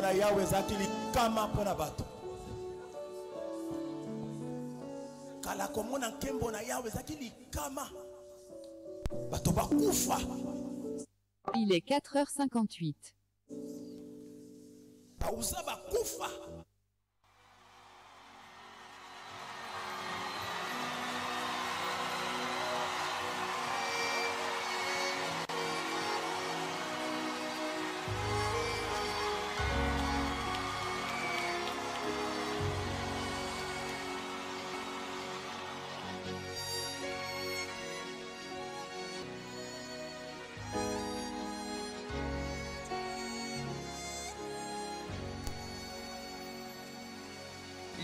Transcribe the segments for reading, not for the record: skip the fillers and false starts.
na Yahweh zakili kama pona bato. Kala komona nkembo na Yahweh zakili kama bato bakufa. Il est 4h58. Pauza bakufa.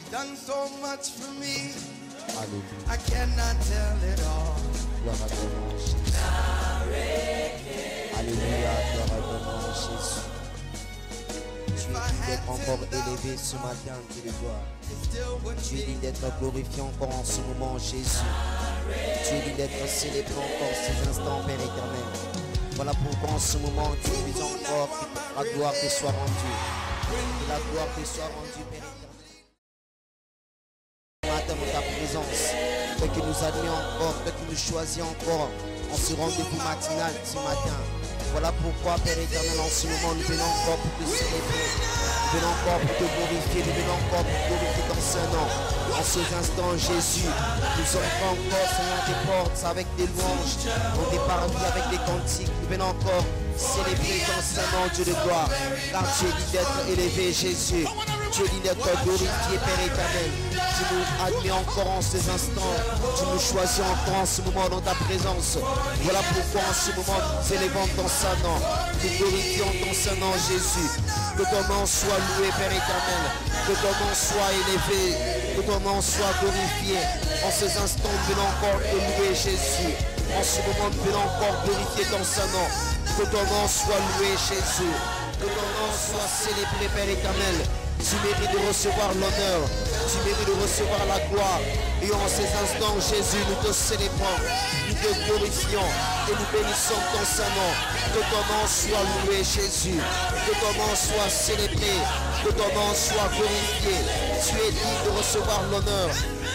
Done so much for me. Alléluia. I cannot tell it all. Gloire à ton nom, Jésus. Alléluia, gloire à ton nom, Jésus. Tu es d'être encore élevé ce matin, Dieu de gloire. Tu es dit d'être glorifié encore en ce moment, Jésus. Tu es dit d'être célébré encore ces instants, Père éternel. Voilà pourquoi en ce moment, tu es encore que la gloire te soit rendue. Que la gloire te soit rendue, Père éternel. Dans ta présence, que nous admets encore, que nous choisis encore en ce rendez-vous matinal ce matin. Voilà pourquoi, Père éternel, en ce moment, nous venons encore pour te célébrer. Nous venons encore pour te glorifier. Nous venons encore pour te glorifier dans ce nom. En ces instants, Jésus, nous ouvrons encore, Seigneur, tes portes avec des louanges. On est parmi avec des cantiques. Nous venons encore célébrer dans ce nom, Dieu de gloire. Car tu es dit d'être élevé, Jésus. Tu es dit d'être glorifié, Père éternel. Tu nous admets encore en ces instants. Tu nous choisis encore en ce moment dans ta présence. Voilà pourquoi en ce moment nous élevons ton Saint-Nom. Nous glorifions ton Saint-Nom, Jésus. Que ton nom soit loué, Père éternel. Que ton nom soit élevé. Que ton nom soit glorifié. En ces instants, nous venons encore te louer, Jésus. En ce moment, nous venons encore glorifier ton Saint-Nom. Que ton nom soit loué, Jésus. Que ton nom soit célébré, Père éternel. Tu mérites de recevoir l'honneur, tu mérites de recevoir la gloire. Et en ces instants, Jésus, nous te célébrons, nous te glorifions et nous bénissons ton Saint-Nom. Que ton nom soit loué, Jésus. Que ton nom soit célébré, que ton nom soit glorifié. Tu es digne de recevoir l'honneur,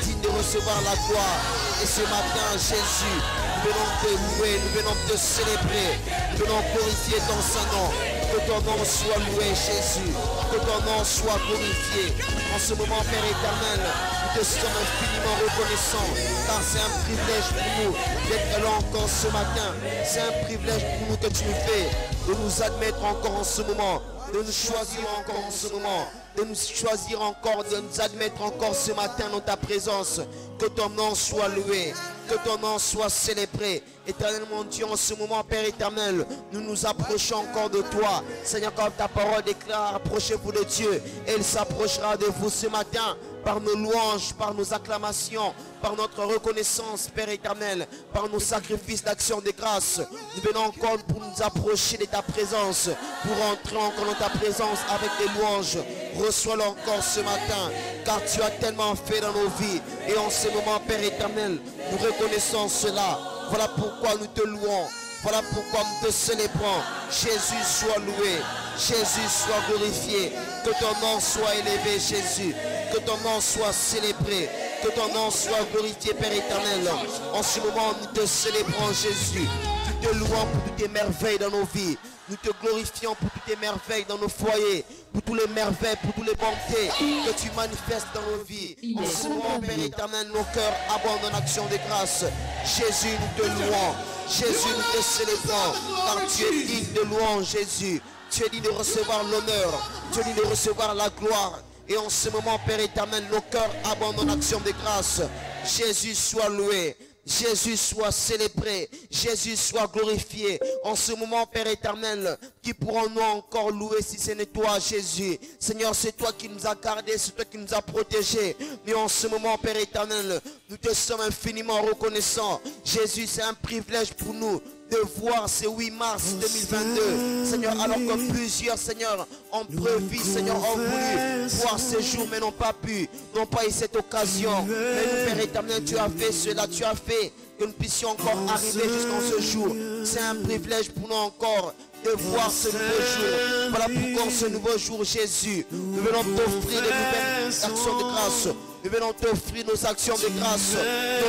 digne de recevoir la gloire. Et ce matin, Jésus, nous venons te louer, nous venons te célébrer, nous venons glorifier ton Saint-Nom. Que ton nom soit loué, Jésus. Que ton nom soit glorifié. En ce moment, Père éternel, nous te sommes infiniment reconnaissants. Car c'est un privilège pour nous d'être là encore ce matin. C'est un privilège pour nous que tu nous fais. De nous admettre encore en ce moment. De nous choisir encore en ce moment. De nous choisir encore, de nous admettre encore ce matin dans ta présence. Que ton nom soit loué. Que ton nom soit célébré. Éternel mon Dieu, en ce moment, Père éternel, nous nous approchons encore de toi. Seigneur, comme ta parole déclare, approchez-vous de Dieu. Et il s'approchera de vous ce matin par nos louanges, par nos acclamations, par notre reconnaissance, Père éternel, par nos sacrifices d'action de grâce. Nous venons encore pour nous approcher de ta présence, pour entrer encore dans ta présence avec des louanges. Reçois-le encore ce matin, car tu as tellement fait dans nos vies. Et en ce moment, Père éternel, nous reconnaissons cela. Voilà pourquoi nous te louons. Voilà pourquoi nous te célébrons. Jésus soit loué. Jésus soit glorifié. Que ton nom soit élevé, Jésus. Que ton nom soit célébré. Que ton nom soit glorifié, Père éternel. En ce moment, nous te célébrons, Jésus. Nous te louons pour toutes tes merveilles dans nos vies. Nous te glorifions pour toutes tes merveilles dans nos foyers. Pour tous les merveilles, pour tous les bontés que tu manifestes dans nos vies. En ce moment, Père éternel, nos cœurs abondent en action de grâce. Jésus, nous te louons. Jésus, nous te célébrons. Car tu es digne de louange, Jésus. Tu es digne de recevoir l'honneur. Tu es digne de recevoir la gloire. Et en ce moment, Père éternel, nos cœurs abondent en action de grâce. Jésus soit loué. Jésus soit célébré, Jésus soit glorifié. En ce moment, Père éternel, qui pourrons-nous encore louer si ce n'est toi, Jésus? Seigneur, c'est toi qui nous as gardés, c'est toi qui nous as protégés. Mais en ce moment, Père éternel, nous te sommes infiniment reconnaissants. Jésus, c'est un privilège pour nous de voir ce 8 mars 2022. Seigneur, alors que plusieurs, Seigneur, ont prévu, Seigneur, ont voulu voir ce jour, mais n'ont pas pu, n'ont pas eu cette occasion. Mais nous, Père éternel, tu as fait cela, tu as fait que nous puissions encore arriver jusqu'en ce jour. C'est un privilège pour nous encore de voir ce nouveau jour. Voilà pourquoi ce nouveau jour, Jésus, nous venons t'offrir de nouvelles actions de grâce. Nous venons t'offrir nos actions de grâce,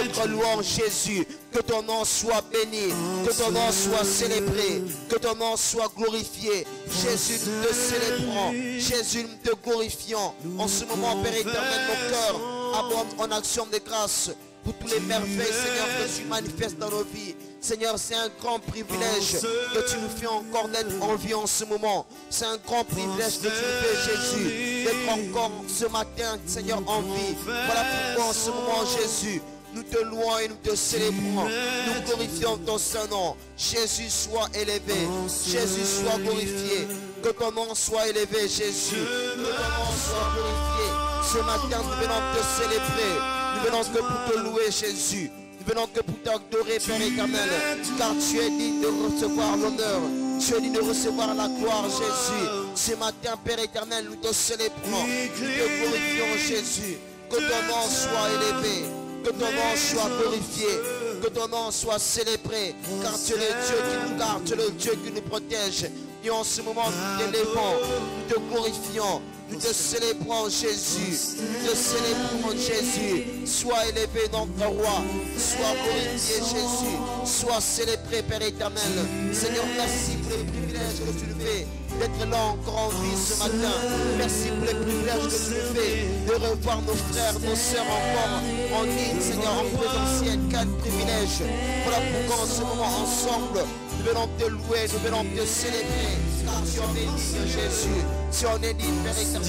notre louange, Jésus. Que ton nom soit béni, que ton nom soit célébré, que ton nom soit glorifié. Jésus, nous te célébrons. Jésus, nous te glorifions. En ce moment, Père éternel, nos cœurs abondent en action de grâce pour tous les merveilles, Seigneur, que tu manifestes dans nos vies. Seigneur, c'est un grand privilège que tu nous fais encore d'être en vie en ce moment. C'est un grand privilège que tu nous fais, Jésus, d'être encore ce matin, Seigneur, en vie. Voilà pourquoi en ce moment, Jésus, nous te louons et nous te célébrons. Nous glorifions ton Saint-Nom. Jésus soit élevé. Jésus soit glorifié. Que ton nom soit élevé, Jésus. Que ton nom soit glorifié. Ce matin, nous venons te célébrer. Nous venons que pour te louer, Jésus. Nous venons que pour t'adorer, Père éternel. Car tu es digne de recevoir l'honneur. Tu es digne de recevoir la gloire, Jésus. Ce matin, Père éternel, nous te célébrons. Nous te glorifions, Jésus. Que ton nom soit élevé. Que ton nom soit glorifié, que ton nom soit célébré, car tu es le Dieu qui nous garde, tu es le Dieu qui nous protège. Et en ce moment, nous t'élevons, nous te glorifions, nous te célébrons, Jésus. Nous te célébrons, Jésus. Sois élevé, notre roi. Sois glorifié, Jésus. Sois célébré, Père éternel. Seigneur, merci pour le privilège que tu nous fais d'être là encore en vie ce matin. Merci pour les privilèges que tu nous fais de revoir nos frères, nos sœurs encore en ligne, Seigneur, en présentiel. Quel privilège. Voilà pourquoi en ce moment ensemble, nous venons te louer, nous venons te célébrer. Car tu en es digne, Jésus. Tu en es digne, Père éternel.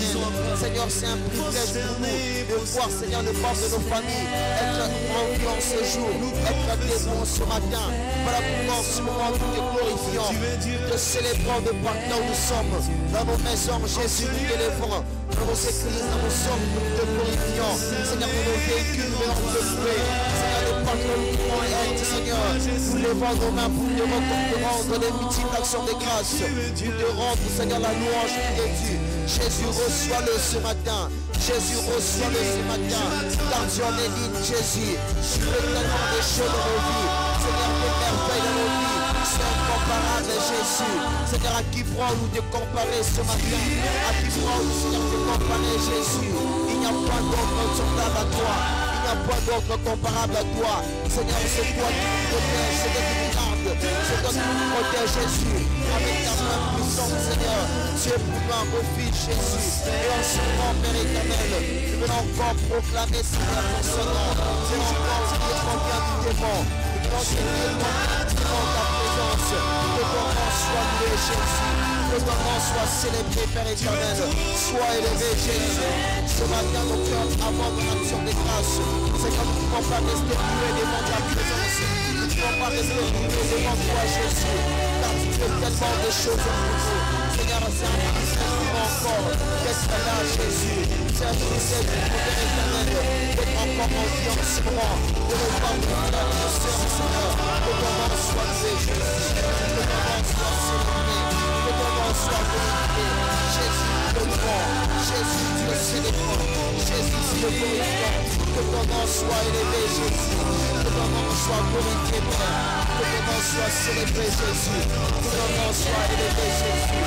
Seigneur, c'est un privilège pour nous de voir, Seigneur, le membre de nos familles être en vie en ce jour, être debout ce matin. Voilà pourquoi en ce moment, nous te glorifions, nous te célébrons de partout où nous sommes. Dans nos maisons, Jésus, nous t'élèvons. Dans nos églises, dans nos sommes, nous te glorifions. Seigneur, dans nos véhicules, nous venons te louer. Seigneur, de partout où nous pouvons être, Seigneur, nous levons nos mains pour te rendre les multiples actions de grâce. Nous te rendre, Seigneur, la louange qui est due. Jésus, reçois-le ce matin. Jésus, reçois-le ce matin. Car tu en es digne, Jésus. Tu fais tellement de choses dans nos vies. Seigneur, de merveilles dans nos vies. C'est incomparable, Jésus. Seigneur, à qui pourrons-nous te comparer ce matin? À qui pourrons-nous, Seigneur, te comparer, Jésus? Il n'y a pas d'autre semblable à toi. Il n'y a pas d'autre comparable à toi. Seigneur, c'est toi qui nous protège, c'est toi qui nous garde, c'est toi qui nous protège, Jésus. Avec ta main puissante, Seigneur, tu es pour nous un refuge, Jésus. Et en ce moment, Père éternel, nous venons encore proclamer, Seigneur, ton son nom. Nous venons encore dire combien nous t'aimons. Nous venons te dire combien nous aimons ta présence. Que ton nom soit loué, Jésus. Que ton nom soit célébré, Père éternel. Sois élevé, Jésus. Ce matin, nos cœurs avant mon action de grâce. C'est comme nous ne pouvons pas rester muets devant ta présence. Nous ne pouvons pas rester muets devant toi, Jésus. Car tu fais tellement de choses pour nous. Seigneur, c'est un privilège pour encore d'être là, Jésus. C'est un privilège pour Père éternel d'être encore en vie en ce moment. De revoir nos frères et nos sœurs, Seigneur. Que ton nom soit loué, Jésus. Que ton nom soit célébré. Que ton nom soit glorifié. Jésus, tu le prends. Jésus, tu le célèbres. Jésus, tu le glorifies. Que ton nom soit élevé, Jésus. Que ton nom soit glorifié, Père. Que ton nom soit célébré, Jésus. Que ton nom soit élevé, Jésus.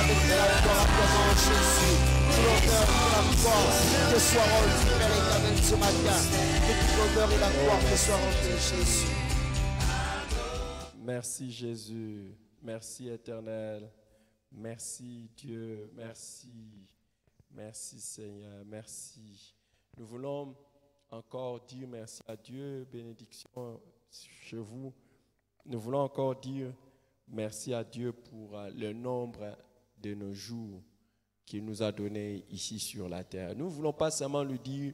Avec de la gloire à ton nom, Jésus. Tout l'honneur et la gloire te soit rendu, Père éternel, ce matin. Que tout l'honneur et la gloire te soit rendu, Jésus. Merci Jésus, merci Éternel, merci Dieu, merci Seigneur, merci. Nous voulons encore dire merci à Dieu, bénédiction chez vous. Nous voulons encore dire merci à Dieu pour le nombre de nos jours qu'il nous a donné ici sur la terre. Nous ne voulons pas seulement lui dire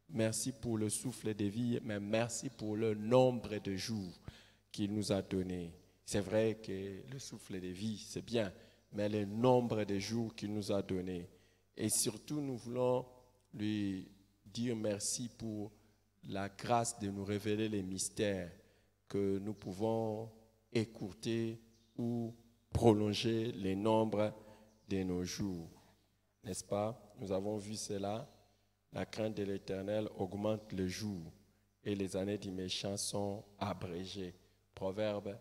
merci pour le souffle de vie, mais merci pour le nombre de jours qu'il nous a donné. C'est vrai que le souffle de vie, c'est bien, mais le nombre de jours qu'il nous a donné. Et surtout, nous voulons lui dire merci pour la grâce de nous révéler les mystères que nous pouvons écourter ou prolonger les nombres de nos jours. N'est-ce pas? Nous avons vu cela. La crainte de l'Éternel augmente le jour et les années du méchant sont abrégées. Proverbe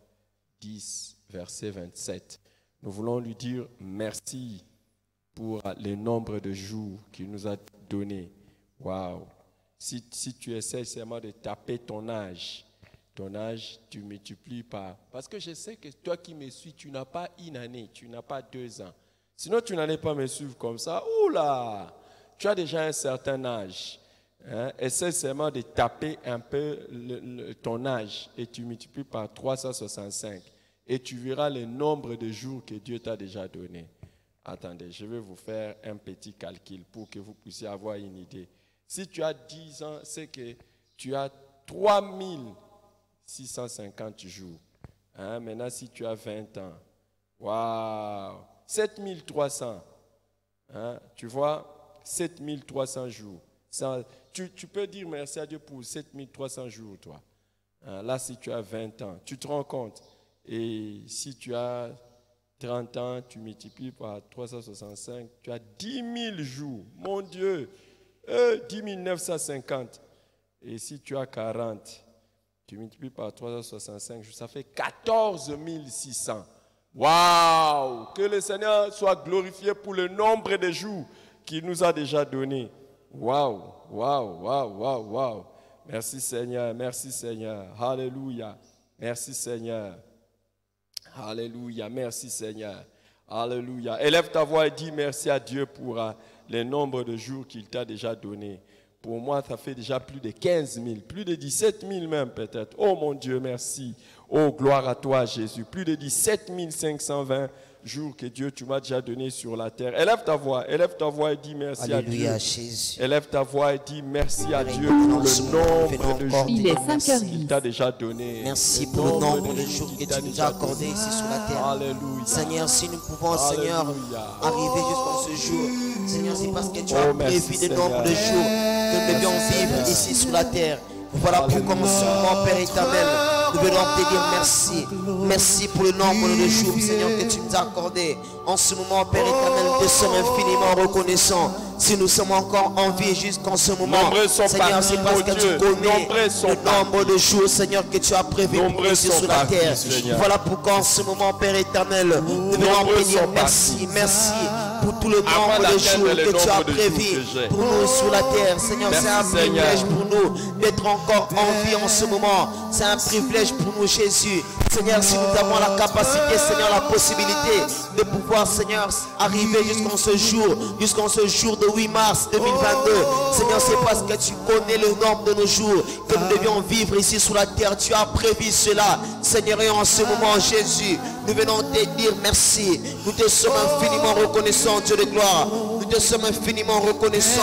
10, verset 27. Nous voulons lui dire merci pour le nombre de jours qu'il nous a donné. Waouh! Si tu essaies seulement de taper ton âge, tu multiplies par... Parce que je sais que toi qui me suis, tu n'as pas une année, tu n'as pas 2 ans. Sinon, tu n'allais pas me suivre comme ça. Oula! Tu as déjà un certain âge. Hein? Essaie seulement de taper un peu ton âge et tu multiplies par 365. Et tu verras le nombre de jours que Dieu t'a déjà donné. Attendez, je vais vous faire un petit calcul pour que vous puissiez avoir une idée. Si tu as 10 ans, c'est que tu as 3650 jours. Hein? Maintenant, si tu as 20 ans, waouh, 7300. Hein? Tu vois, 7300 jours. Ça, tu peux dire merci à Dieu pour 7300 jours, toi. Hein? Là, si tu as 20 ans, tu te rends compte. Et si tu as 30 ans, tu multiplies par 365, tu as 10 000 jours. Mon Dieu, 10 950. Et si tu as 40, tu multiplies par 365 jours, ça fait 14 600. Waouh! Que le Seigneur soit glorifié pour le nombre de jours qu'il nous a déjà donné. Waouh! Waouh! Waouh! Waouh! Waouh! Merci Seigneur, merci Seigneur. Alléluia. Merci Seigneur. Alléluia, merci Seigneur. Alléluia. Élève ta voix et dis merci à Dieu pour le nombre de jours qu'il t'a déjà donné. Pour moi, ça fait déjà plus de 15 000, plus de 17 000 même peut-être. Oh mon Dieu, merci. Oh, gloire à toi Jésus. Plus de 17 520 jours que Dieu, tu m'as déjà donné sur la terre. Élève ta voix et dis merci Alléluia, à Dieu. Jésus. Élève ta voix et dis merci à Dieu pour le nombre de jours Il est 5h10. qu'il t'a déjà donné. Merci pour le nombre de jours que tu nous as accordés ici sur la terre. Alléluia. Seigneur, si nous pouvons, Seigneur, Alléluia. arriver jusqu'à ce jour, Seigneur, c'est parce que tu as merci, prévu le nombre de Seigneur. jours que nous devions vivre ici sur la terre. Voilà pourquoi en ce moment, Père éternel, nous venons te dire merci. Merci pour le nombre de jours, Seigneur, que tu nous as accordé. En ce moment, Père éternel, nous te sommes infiniment reconnaissants. Si nous sommes encore en vie jusqu'en ce moment, Nombreux sont Seigneur, partis, c'est parce mon que Dieu. tu connais Nombreux sont le nombre de jours, Seigneur, que tu as prévu pour nous Nombreux ici sont sur la partis, terre. Seigneur. Voilà pourquoi en ce moment, Père éternel, nous venons Nombreux te dire sont merci, partis. merci pour tout le Avant nombre de d'atteindre jours le que tu as nombre de jours prévu que j'ai. pour nous sur la terre. Seigneur, Merci, c'est un Seigneur. privilège pour nous d'être encore en vie en ce moment. C'est un privilège pour nous, Jésus. Seigneur, si nous avons la capacité, Seigneur, la possibilité de pouvoir, Seigneur, arriver jusqu'en ce jour de 8 mars 2022. Seigneur, c'est parce que tu connais le nombre de nos jours que nous devions vivre ici sur la terre. Tu as prévu cela. Seigneur, et en ce moment, Jésus, nous venons te dire merci. Nous te sommes infiniment reconnaissants, Dieu de gloire. Nous te sommes infiniment reconnaissants.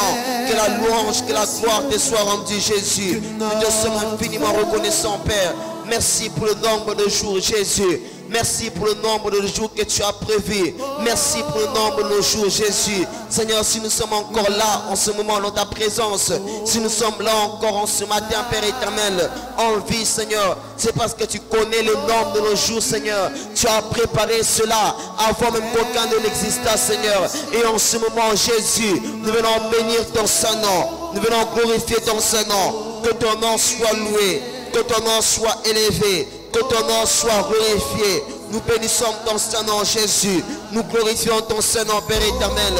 Que la louange, que la gloire te soit rendue, Jésus. Nous te sommes infiniment reconnaissants, Père. Merci pour le nombre de jours, Jésus. Merci pour le nombre de jours que tu as prévu. Merci pour le nombre de jours, Jésus. Seigneur, si nous sommes encore là en ce moment dans ta présence, si nous sommes là encore en ce matin, Père éternel, en vie, Seigneur, c'est parce que tu connais le nombre de nos jours, Seigneur. Tu as préparé cela avant même qu'aucun ne l'exista, Seigneur. Et en ce moment, Jésus, nous venons bénir ton Saint-Nom. Nous venons glorifier ton Saint-Nom. Que ton nom soit loué. Que ton nom soit élevé, que ton nom soit glorifié. Nous bénissons ton Saint-Nom, Jésus. Nous glorifions ton Saint-Nom, Père éternel.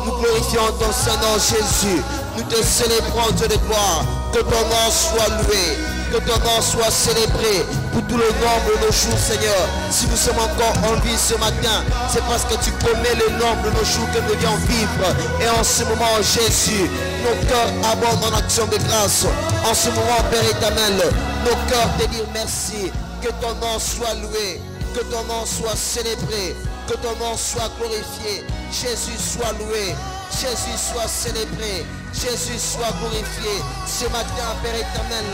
Nous glorifions ton Saint-Nom, Jésus. Nous te célébrons, Dieu de gloire. Que ton nom soit loué, que ton nom soit célébré pour tout le nombre de nos jours, Seigneur. Si nous sommes encore en vie ce matin, c'est parce que tu connais le nombre de nos jours que nous devions vivre. Et en ce moment, Jésus, nos cœurs abondent en action de grâce. En ce moment, Père éternel, nos cœurs te disent merci. Que ton nom soit loué, que ton nom soit célébré, que ton nom soit glorifié. Jésus soit loué, Jésus soit célébré, Jésus soit glorifié. Ce matin, Père éternel,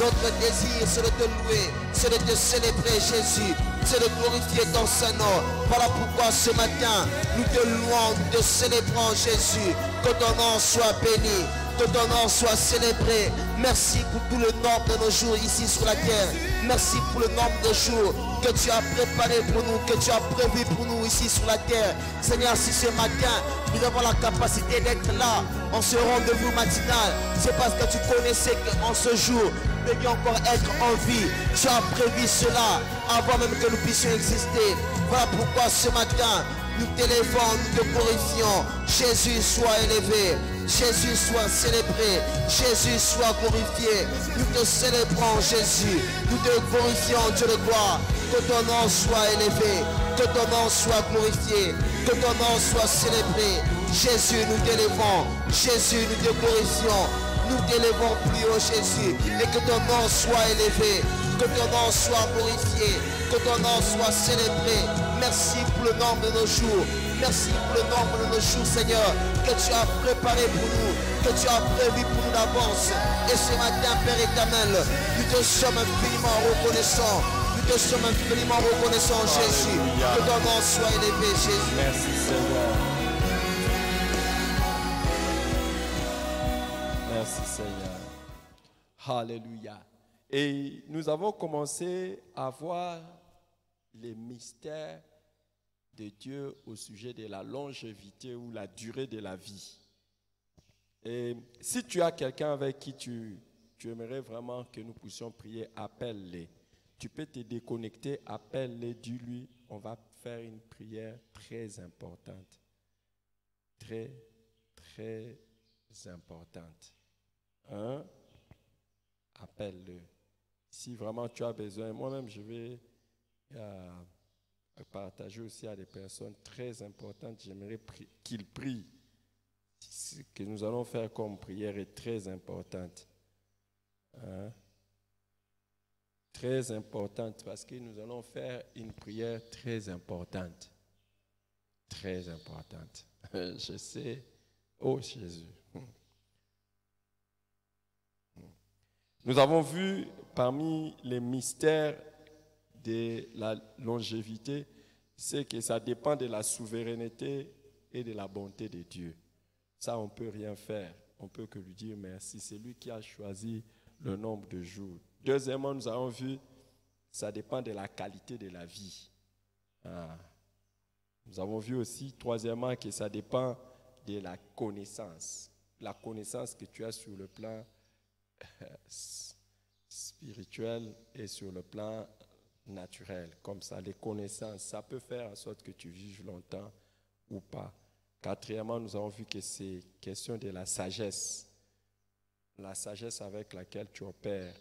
notre désir c'est de te louer, c'est de te célébrer, Jésus, c'est de glorifier ton Saint-Nom. Voilà pourquoi ce matin, nous te louons, nous te célébrons, Jésus. Que ton nom soit béni, que ton nom soit célébré. Merci pour tout le nombre de nos jours ici sur la terre. Merci pour le nombre de jours que tu as préparé pour nous, que tu as prévu pour nous ici sur la terre. Seigneur, si ce matin, nous avons la capacité d'être là en ce rendez-vous matinal, c'est parce que tu connaissais qu'en ce jour, puissions encore être en vie. Tu as prévu cela avant même que nous puissions exister. Voilà pourquoi ce matin, nous t'élevons, nous te glorifions. Jésus soit élevé, Jésus soit célébré, Jésus soit glorifié. Nous te célébrons, Jésus. Nous te glorifions, Dieu de gloire. Que ton nom soit élevé, que ton nom soit glorifié, que ton nom soit célébré. Jésus, nous t'élevons, Jésus, nous te glorifions. Nous t'élevons plus haut, Jésus, et que ton nom soit élevé, que ton nom soit glorifié, que ton nom soit célébré. Merci pour le nombre de nos jours. Merci pour le nombre de nos jours, Seigneur, que tu as préparé pour nous, que tu as prévu pour nous d'avance. Et ce matin, Père éternel, nous te sommes infiniment reconnaissants. Nous te sommes infiniment reconnaissants, Jésus. Que ton nom soit élevé, Jésus. Merci, Seigneur. Merci, Seigneur. Alléluia. Et nous avons commencé à voir les mystères de Dieu au sujet de la longévité ou la durée de la vie. Et si tu as quelqu'un avec qui tu aimerais vraiment que nous puissions prier, appelle-les. Tu peux te déconnecter, appelle-les, dis-lui, on va faire une prière très importante. Très, très importante. Hein? Appelle-le. Si vraiment tu as besoin, moi-même je vais partager aussi à des personnes très importantes. J'aimerais qu'ils prient. Ce que nous allons faire comme prière est très importante. Hein? Très importante parce que nous allons faire une prière très importante. Très importante. Je sais. Oh Jésus. Nous avons vu parmi les mystères de la longévité, c'est que ça dépend de la souveraineté et de la bonté de Dieu. Ça, on ne peut rien faire. On ne peut que lui dire merci. C'est lui qui a choisi le nombre de jours. Deuxièmement, nous avons vu, ça dépend de la qualité de la vie. Nous avons vu aussi, troisièmement, que ça dépend de la connaissance. La connaissance que tu as sur le plan spirituel et sur le plan naturel. Comme ça, les connaissances, ça peut faire en sorte que tu vives longtemps ou pas. Quatrièmement, nous avons vu que c'est question de la sagesse avec laquelle tu opères.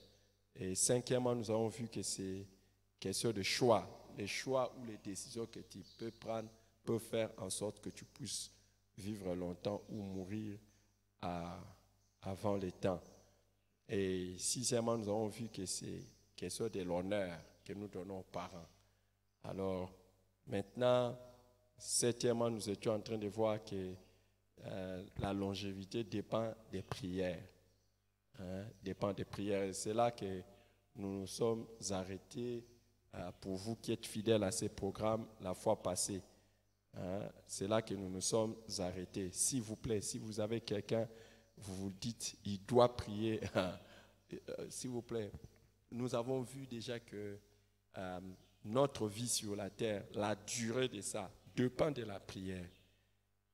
Et cinquièmement, nous avons vu que c'est question de choix. Les choix ou les décisions que tu peux prendre peuvent faire en sorte que tu puisses vivre longtemps ou mourir avant le temps. Et sixièmement, nous avons vu que c'est question de l'honneur que nous donnons aux parents. Alors, maintenant, septièmement, nous étions en train de voir que la longévité dépend des prières. Dépend des prières. Et c'est là que nous nous sommes arrêtés pour vous qui êtes fidèles à ces programmes la fois passée. C'est là que nous nous sommes arrêtés. S'il vous plaît, si vous avez quelqu'un, vous vous dites, il doit prier. S'il vous plaît, nous avons vu déjà que notre vie sur la terre, la durée de ça, dépend de la prière.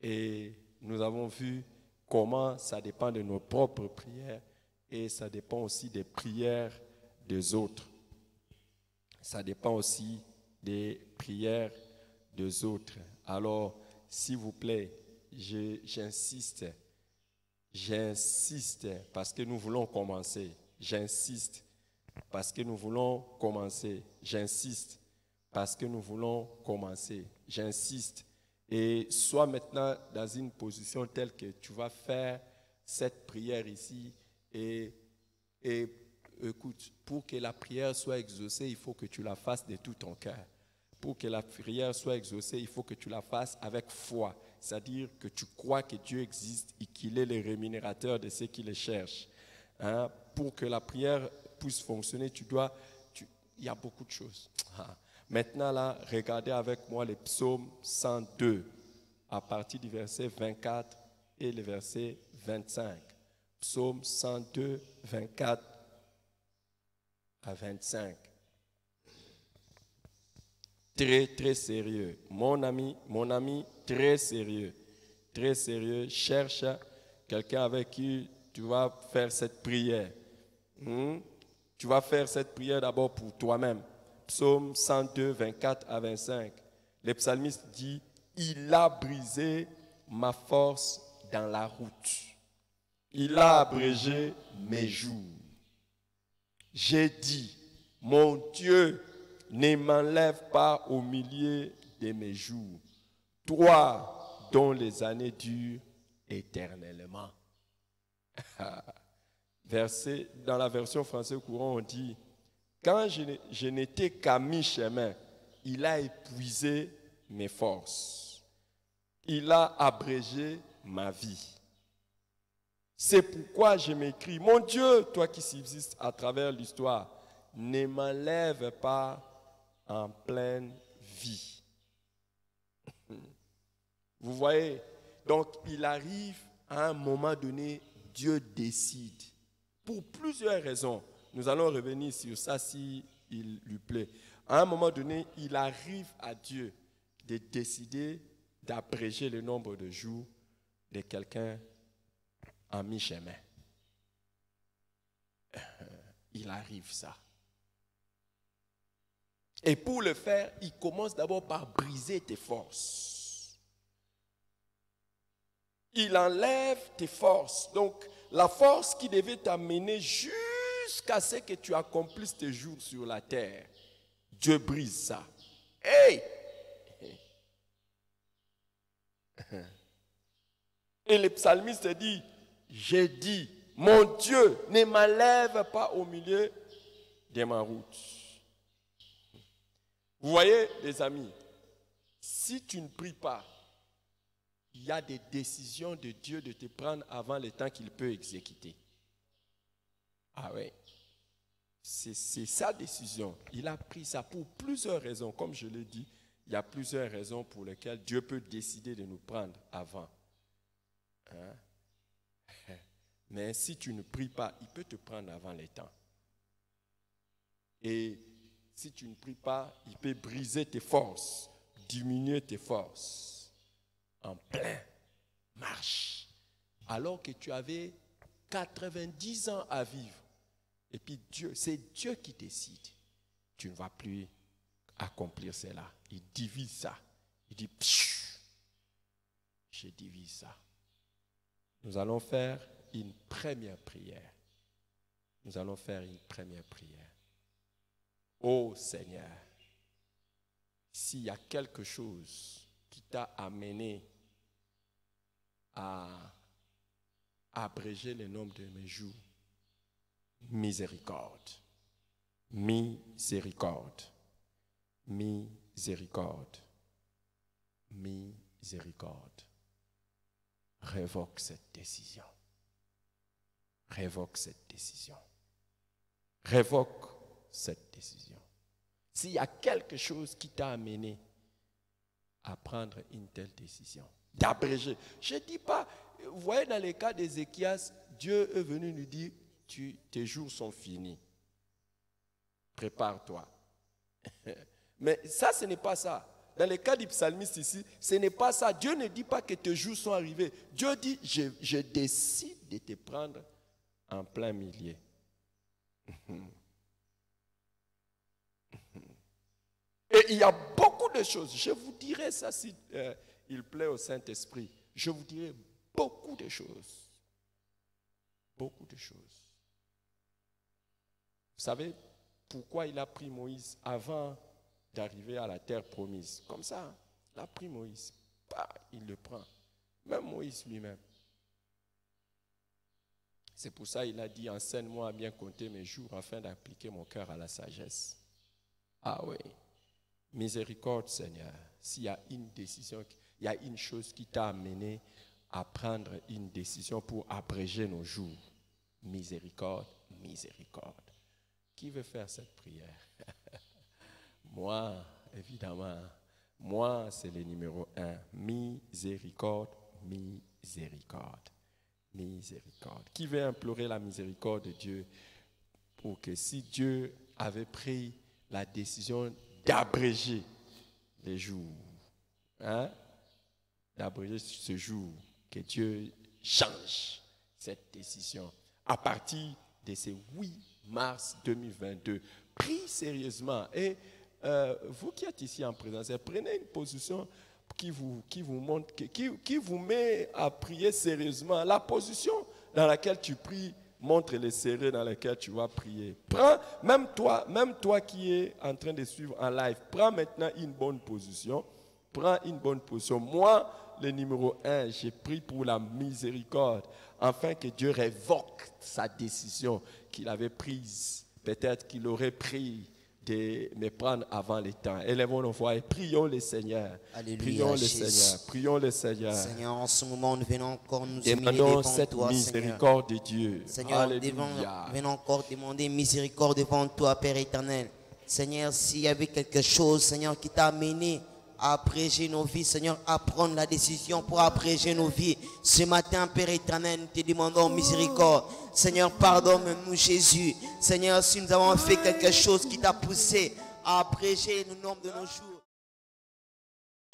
Et nous avons vu comment ça dépend de nos propres prières et ça dépend aussi des prières des autres. Ça dépend aussi des prières des autres. Alors, s'il vous plaît, j'insiste parce que nous voulons commencer. J'insiste parce que nous voulons commencer. J'insiste parce que nous voulons commencer. J'insiste. Et sois maintenant dans une position telle que tu vas faire cette prière ici. Et écoute, pour que la prière soit exaucée, il faut que tu la fasses de tout ton cœur. Pour que la prière soit exaucée, il faut que tu la fasses avec foi. C'est-à-dire que tu crois que Dieu existe et qu'il est le rémunérateur de ceux qui le cherchent. Pour que la prière puisse fonctionner, il y a beaucoup de choses. Maintenant, là, regardez avec moi le psaume 102, à partir du verset 24 et le verset 25. Psaume 102, 24 à 25. Très, très sérieux. Mon ami, très sérieux. Très sérieux. Cherche quelqu'un avec qui tu vas faire cette prière. Tu vas faire cette prière d'abord pour toi-même. Psaume 102, 24 à 25. Le psalmiste dit, « Il a brisé ma force dans la route. Il a abrégé mes jours. J'ai dit, mon Dieu, ne m'enlève pas au milieu de mes jours. Toi, dont les années durent éternellement. » Dans la version française courant, on dit, quand je n'étais qu'à mi-chemin, il a épuisé mes forces. Il a abrégé ma vie. C'est pourquoi je m'écris, mon Dieu, toi qui subsistes à travers l'histoire, ne m'enlève pas en pleine vie. Vous voyez, donc il arrive à un moment donné, Dieu décide. Pour plusieurs raisons. Nous allons revenir sur ça si il lui plaît. À un moment donné, il arrive à Dieu de décider d'abréger le nombre de jours de quelqu'un en mi-chemin. Il arrive ça. Et pour le faire, il commence d'abord par briser tes forces. Il enlève tes forces. Donc, la force qui devait t'amener jusqu'à ce que tu accomplisses tes jours sur la terre, Dieu brise ça. Hey! Et le psalmiste dit, j'ai dit, mon Dieu, ne m'enlève pas au milieu de ma route. Vous voyez, les amis, si tu ne pries pas, il y a des décisions de Dieu de te prendre avant le temps qu'il peut exécuter. Ah oui, c'est sa décision. Il a pris ça pour plusieurs raisons. Comme je l'ai dit, il y a plusieurs raisons pour lesquelles Dieu peut décider de nous prendre avant. Hein? Mais si tu ne pries pas, il peut te prendre avant le temps. Et si tu ne pries pas, il peut briser tes forces, diminuer tes forces en plein marche. Alors que tu avais 90 ans à vivre. Et puis c'est Dieu qui décide. Tu ne vas plus accomplir cela. Il divise ça. Il dit, je divise ça. Nous allons faire une première prière. Nous allons faire une première prière. Ô Seigneur, s'il y a quelque chose qui t'a amené à abréger le nombre de mes jours, miséricorde, miséricorde, miséricorde, miséricorde. Révoque cette décision. Révoque cette décision. Révoque cette décision. S'il y a quelque chose qui t'a amené à prendre une telle décision, d'abréger. Je ne dis pas, vous voyez dans les cas d'Ézéchias, Dieu est venu nous dire, tes jours sont finis. Prépare-toi. Mais ça, ce n'est pas ça. Dans le cas du psalmiste ici, ce n'est pas ça. Dieu ne dit pas que tes jours sont arrivés. Dieu dit, je décide de te prendre en plein milieu. Et il y a beaucoup de choses. Je vous dirai ça si il plaît au Saint-Esprit. Je vous dirai beaucoup de choses. Beaucoup de choses. Vous savez pourquoi il a pris Moïse avant d'arriver à la terre promise? Comme ça, il a pris Moïse. Bah, il le prend. Même Moïse lui-même. C'est pour ça qu'il a dit, enseigne-moi à bien compter mes jours afin d'appliquer mon cœur à la sagesse. Ah oui. Miséricorde, Seigneur. S'il y a une décision, il y a une chose qui t'a amené à prendre une décision pour abréger nos jours. Miséricorde, miséricorde. Qui veut faire cette prière? Moi, évidemment. Moi, c'est le numéro 1. Miséricorde, miséricorde. Miséricorde. Qui veut implorer la miséricorde de Dieu pour que si Dieu avait pris la décision d'abréger les jours, hein, d'abréger ce jour, que Dieu change cette décision à partir de ces oui mars 2022. Prie sérieusement. Et vous qui êtes ici en présence, prenez une position qui vous montre, qui vous met à prier sérieusement. La position dans laquelle tu pries montre les sérieux dans lesquels tu vas prier. Prends, même toi qui es en train de suivre en live, prends maintenant une bonne position. Prends une bonne position. Moi, le numéro 1, j'ai pris pour la miséricorde, afin que Dieu révoque sa décision qu'il avait prise. Peut-être qu'il aurait pris de me prendre avant le temps. Élevons nos voix et prions le Seigneur. Alléluia, prions le Jésus. Seigneur. Prions le Seigneur. Seigneur, en ce moment, nous venons encore nous humilier Demandons devant cette toi, Seigneur. miséricorde de Dieu. Seigneur, Alléluia. venons encore demander miséricorde devant toi, Père éternel. Seigneur, s'il y avait quelque chose, Seigneur, qui t'a amené à abréger nos vies, Seigneur, à prendre la décision pour abréger nos vies. Ce matin, Père éternel, nous te demandons miséricorde. Seigneur, pardonne-nous, Jésus. Seigneur, si nous avons fait quelque chose qui t'a poussé à abréger le nombre de nos jours,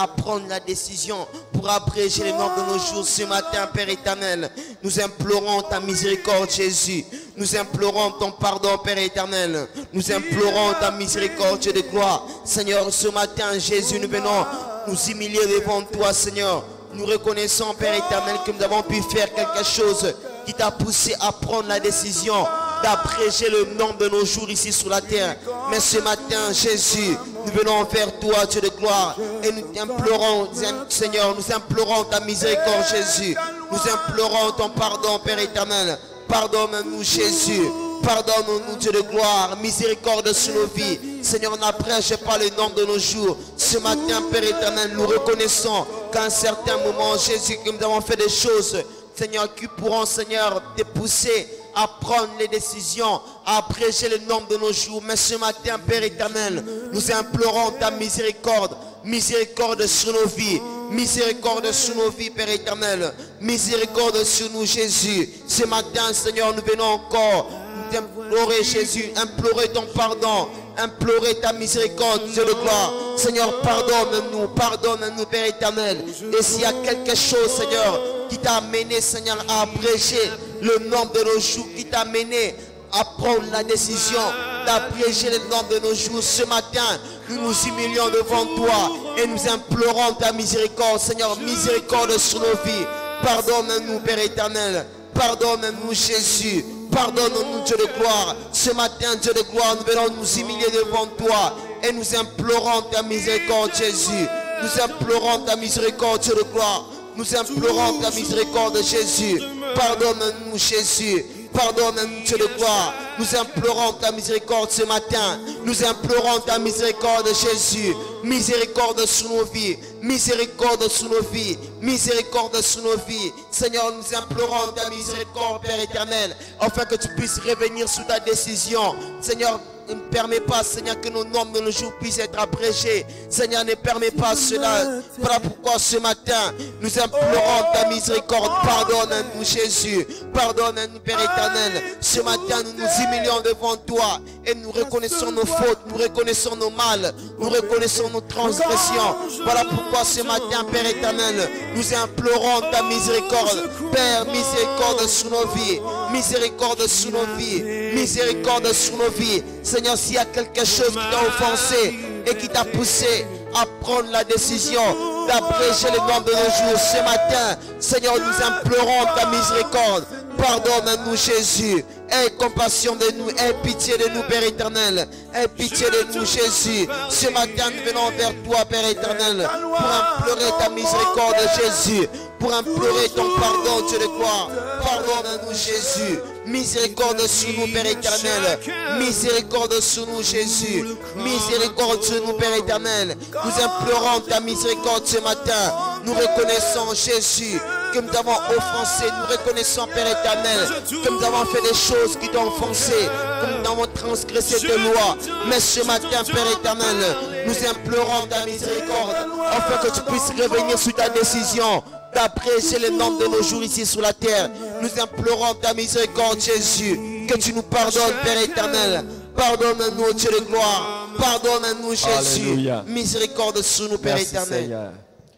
à prendre la décision pour abréger le nombre de nos jours, ce matin, Père éternel, nous implorons ta miséricorde, Jésus. Nous implorons ton pardon, Père éternel. Nous implorons ta miséricorde, Dieu de gloire. Seigneur, ce matin, Jésus, nous venons nous humilier devant toi, Seigneur. Nous reconnaissons, Père éternel, que nous avons pu faire quelque chose qui t'a poussé à prendre la décision d'abréger le nombre de nos jours ici sur la terre. Mais ce matin, Jésus, nous venons vers toi, Dieu de gloire, et nous t'implorons, Seigneur, nous implorons ta miséricorde, Jésus. Nous implorons ton pardon, Père éternel. Pardonne-nous, Jésus. Pardonne-nous, Dieu de gloire. Miséricorde sur nos vies. Seigneur, n'abrège pas le nombre de nos jours. Ce matin, Père éternel, nous reconnaissons qu'à un certain moment, Jésus, que nous avons fait des choses, Seigneur, qui pourront, Seigneur, te pousser à prendre les décisions, à abréger le nombre de nos jours. Mais ce matin, Père éternel, nous implorons ta miséricorde. Miséricorde sur nos vies. Miséricorde sur nos vies, Père éternel. Miséricorde sur nous, Jésus. Ce matin, Seigneur, nous venons encore implorer, Jésus, implorer ton pardon, implorer ta miséricorde, Dieu de gloire. Seigneur, pardonne-nous, Père éternel. Et s'il y a quelque chose, Seigneur, qui t'a amené, Seigneur, à abréger le nombre de nos jours, qui t'a amené à prendre la décision d'abréger le nombre de nos jours, ce matin, nous nous humilions devant toi et nous implorons ta miséricorde, Seigneur, miséricorde sur nos vies. Pardonne-nous, Père éternel. Pardonne-nous, Jésus. Pardonne-nous, Dieu de gloire. Ce matin, Dieu de gloire, nous venons nous humilier devant toi et nous implorons ta miséricorde, Jésus. Nous implorons ta miséricorde, Dieu de gloire. Nous implorons ta miséricorde, Jésus. Pardonne-nous, Jésus. Pardonne-nous, Dieu de gloire. Nous implorons ta miséricorde ce matin. Nous implorons ta miséricorde, Jésus. Miséricorde sur nos vies. Miséricorde sur nos vies. Miséricorde sur nos vies. Seigneur, nous implorons ta miséricorde, Père éternel, afin que tu puisses revenir sous ta décision. Seigneur, ne permet pas, Seigneur, que nos nombres de nos jours puissent être abrégés. Seigneur, ne permet pas cela. Voilà pourquoi ce matin, nous implorons ta miséricorde. Pardonne-nous, Jésus. Pardonne-nous, Père éternel. Ce matin, nous nous humilions devant toi et nous reconnaissons nos fautes, nous reconnaissons nos mal, nous reconnaissons nos transgressions. Voilà pourquoi ce matin, Père éternel, nous implorons ta miséricorde. Père, miséricorde sur nos vies. Miséricorde sur nos vies. Miséricorde sur nos vies. Seigneur, s'il y a quelque chose qui t'a offensé et qui t'a poussé à prendre la décision d'abréger le nombre de nos jours, ce matin, Seigneur, nous implorons ta miséricorde. Pardonne-nous, Jésus. Aie compassion de nous, aie pitié de nous, Père éternel. Aie pitié de nous, Jésus. Ce matin, nous venons vers toi, Père éternel, pour implorer ta miséricorde, Jésus. Pour implorer ton pardon, Dieu de gloire. Pardonne-nous, Jésus. Miséricorde sur nous, Père éternel. Miséricorde sur nous, Jésus. Miséricorde sur nous, Père éternel. Nous implorons ta miséricorde ce matin. Nous reconnaissons, Jésus, que nous avons offensé. Nous reconnaissons, Père éternel, que nous avons fait des choses qui t'ont offensé, que nous avons transgressé tes lois. Mais ce matin, Père éternel, nous implorons ta miséricorde, afin que tu puisses revenir sur ta décision d'abréger le nombre de nos jours ici sur la terre. Nous implorons ta miséricorde, Jésus, que tu nous pardonnes, Père éternel. Pardonne-nous, Dieu de gloire. Pardonne-nous, Jésus. Alléluia. Miséricorde sur nous, Père Merci, éternel. Seigneur.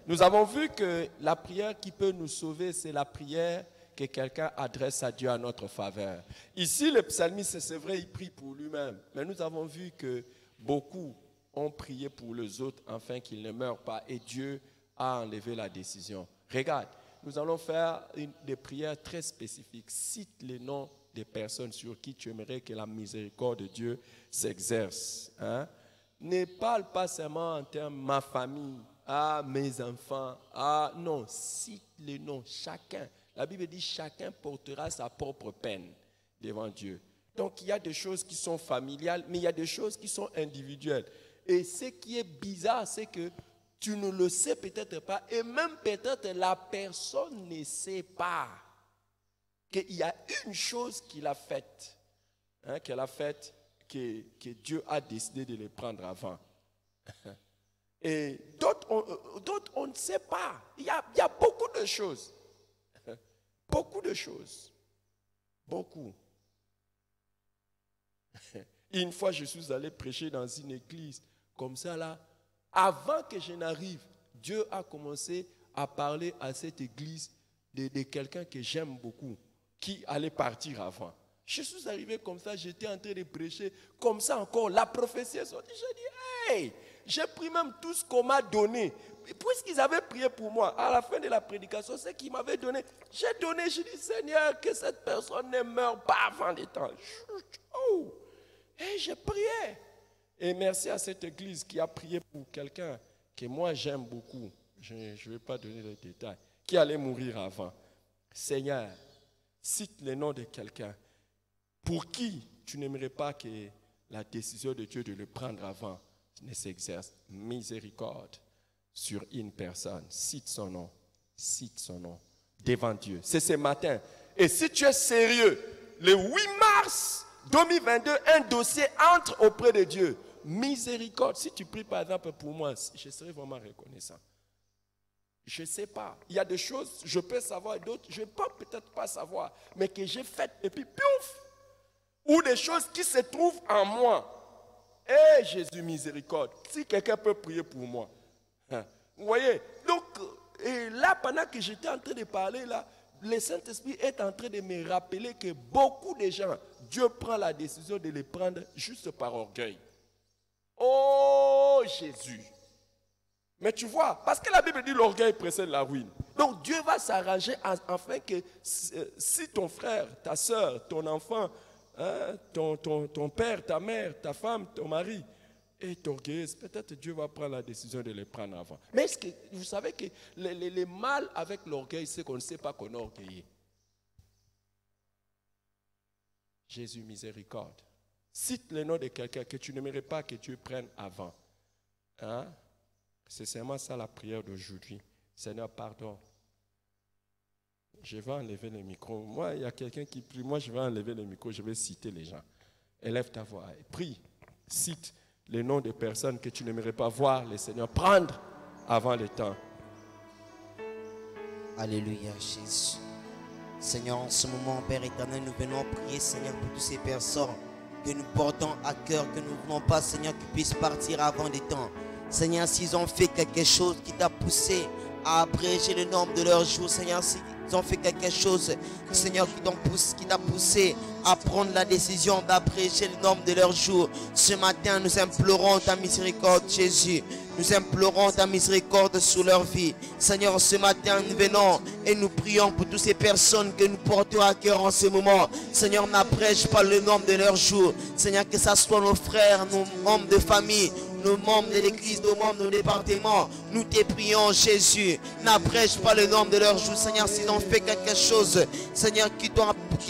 Nous avons vu que la prière qui peut nous sauver, c'est la prière que quelqu'un adresse à Dieu à notre faveur. Ici, le psalmiste, c'est vrai, il prie pour lui-même. Mais nous avons vu que beaucoup ont prié pour les autres afin qu'ils ne meurent pas. Et Dieu a enlevé la décision. Regarde, nous allons faire des prières très spécifiques. Cite les noms des personnes sur qui tu aimerais que la miséricorde de Dieu s'exerce. Hein? Ne parle pas seulement en termes de ma famille, mes enfants. Non, cite les noms, chacun. La Bible dit chacun portera sa propre peine devant Dieu. Donc il y a des choses qui sont familiales, mais il y a des choses qui sont individuelles. Et ce qui est bizarre, c'est que tu ne le sais peut-être pas, et même peut-être la personne ne sait pas qu'il y a une chose qu'il a faite, que Dieu a décidé de les prendre avant. Et d'autres, on ne sait pas. Il y a beaucoup de choses. Beaucoup de choses. Beaucoup. Une fois, je suis allé prêcher dans une église comme ça là. Avant que je n'arrive, Dieu a commencé à parler à cette église de quelqu'un que j'aime beaucoup, qui allait partir avant. Je suis arrivé comme ça, j'étais en train de prêcher, comme ça encore, la prophétie est sortie. J'ai dit, hey, j'ai pris même tout ce qu'on m'a donné. Puisqu'ils avaient prié pour moi, à la fin de la prédication, ce qu'ils m'avaient donné, j'ai dit, Seigneur, que cette personne ne meure pas avant le temps. Et j'ai prié. Et merci à cette église qui a prié pour quelqu'un que moi j'aime beaucoup. Je ne vais pas donner les détails. Qui allait mourir avant. Seigneur, cite le nom de quelqu'un pour qui tu n'aimerais pas que la décision de Dieu de le prendre avant ne s'exerce. Miséricorde sur une personne. Cite son nom. Cite son nom devant Dieu. C'est ce matin. Et si tu es sérieux, le 8 mars 2022, un dossier entre auprès de Dieu. Miséricorde. Si tu pries par exemple pour moi, je serai vraiment reconnaissant. Je ne sais pas. Il y a des choses, je peux savoir, et d'autres, je ne peux peut-être pas savoir, mais que j'ai faites et puis pouf, ou des choses qui se trouvent en moi. Eh Jésus, miséricorde. Si quelqu'un peut prier pour moi. Hein. Vous voyez? Donc, et là, pendant que j'étais en train de parler, là, le Saint-Esprit est en train de me rappeler que beaucoup de gens, Dieu prend la décision de les prendre juste par orgueil. Oh Jésus! Mais tu vois, parce que la Bible dit l'orgueil précède la ruine. Donc Dieu va s'arranger afin que si ton frère, ta soeur, ton enfant, hein, ton père, ta mère, ta femme, ton mari est orgueilleuse, peut-être Dieu va prendre la décision de les prendre avant. Mais est-ce que vous savez que le mal avec l'orgueil, c'est qu'on ne sait pas qu'on est orgueilleux. Jésus, miséricorde. Cite le nom de quelqu'un que tu n'aimerais pas que Dieu prenne avant. Hein? C'est seulement ça la prière d'aujourd'hui. Seigneur, pardon. Je vais enlever le micro. Moi, il y a quelqu'un qui prie. Moi, je vais enlever le micro. Je vais citer les gens. Élève ta voix et prie. Cite les noms de personnes que tu n'aimerais pas voir le Seigneur prendre avant le temps. Alléluia, Jésus. Seigneur, en ce moment, Père éternel, nous venons prier, Seigneur, pour toutes ces personnes que nous portons à cœur, que nous ne voulons pas, Seigneur, qu'ils puissent partir avant le temps. Seigneur, s'ils ont fait quelque chose qui t'a poussé à abréger le nombre de leurs jours, Seigneur, s'ils ont fait quelque chose, Seigneur, qui t'a poussé à prendre la décision d'abréger le nombre de leurs jours, ce matin, nous implorons ta miséricorde, Jésus. Nous implorons ta miséricorde sur leur vie. Seigneur, ce matin, nous venons et nous prions pour toutes ces personnes que nous portons à cœur en ce moment. Seigneur, n'abrège pas le nombre de leurs jours. Seigneur, que ce soit nos frères, nos membres de famille, nos membres de l'église, nos membres de nos départements. Nous te prions, Jésus. N'abrège pas le nombre de leurs jours. Seigneur, s'ils ont fait quelque chose, Seigneur, qui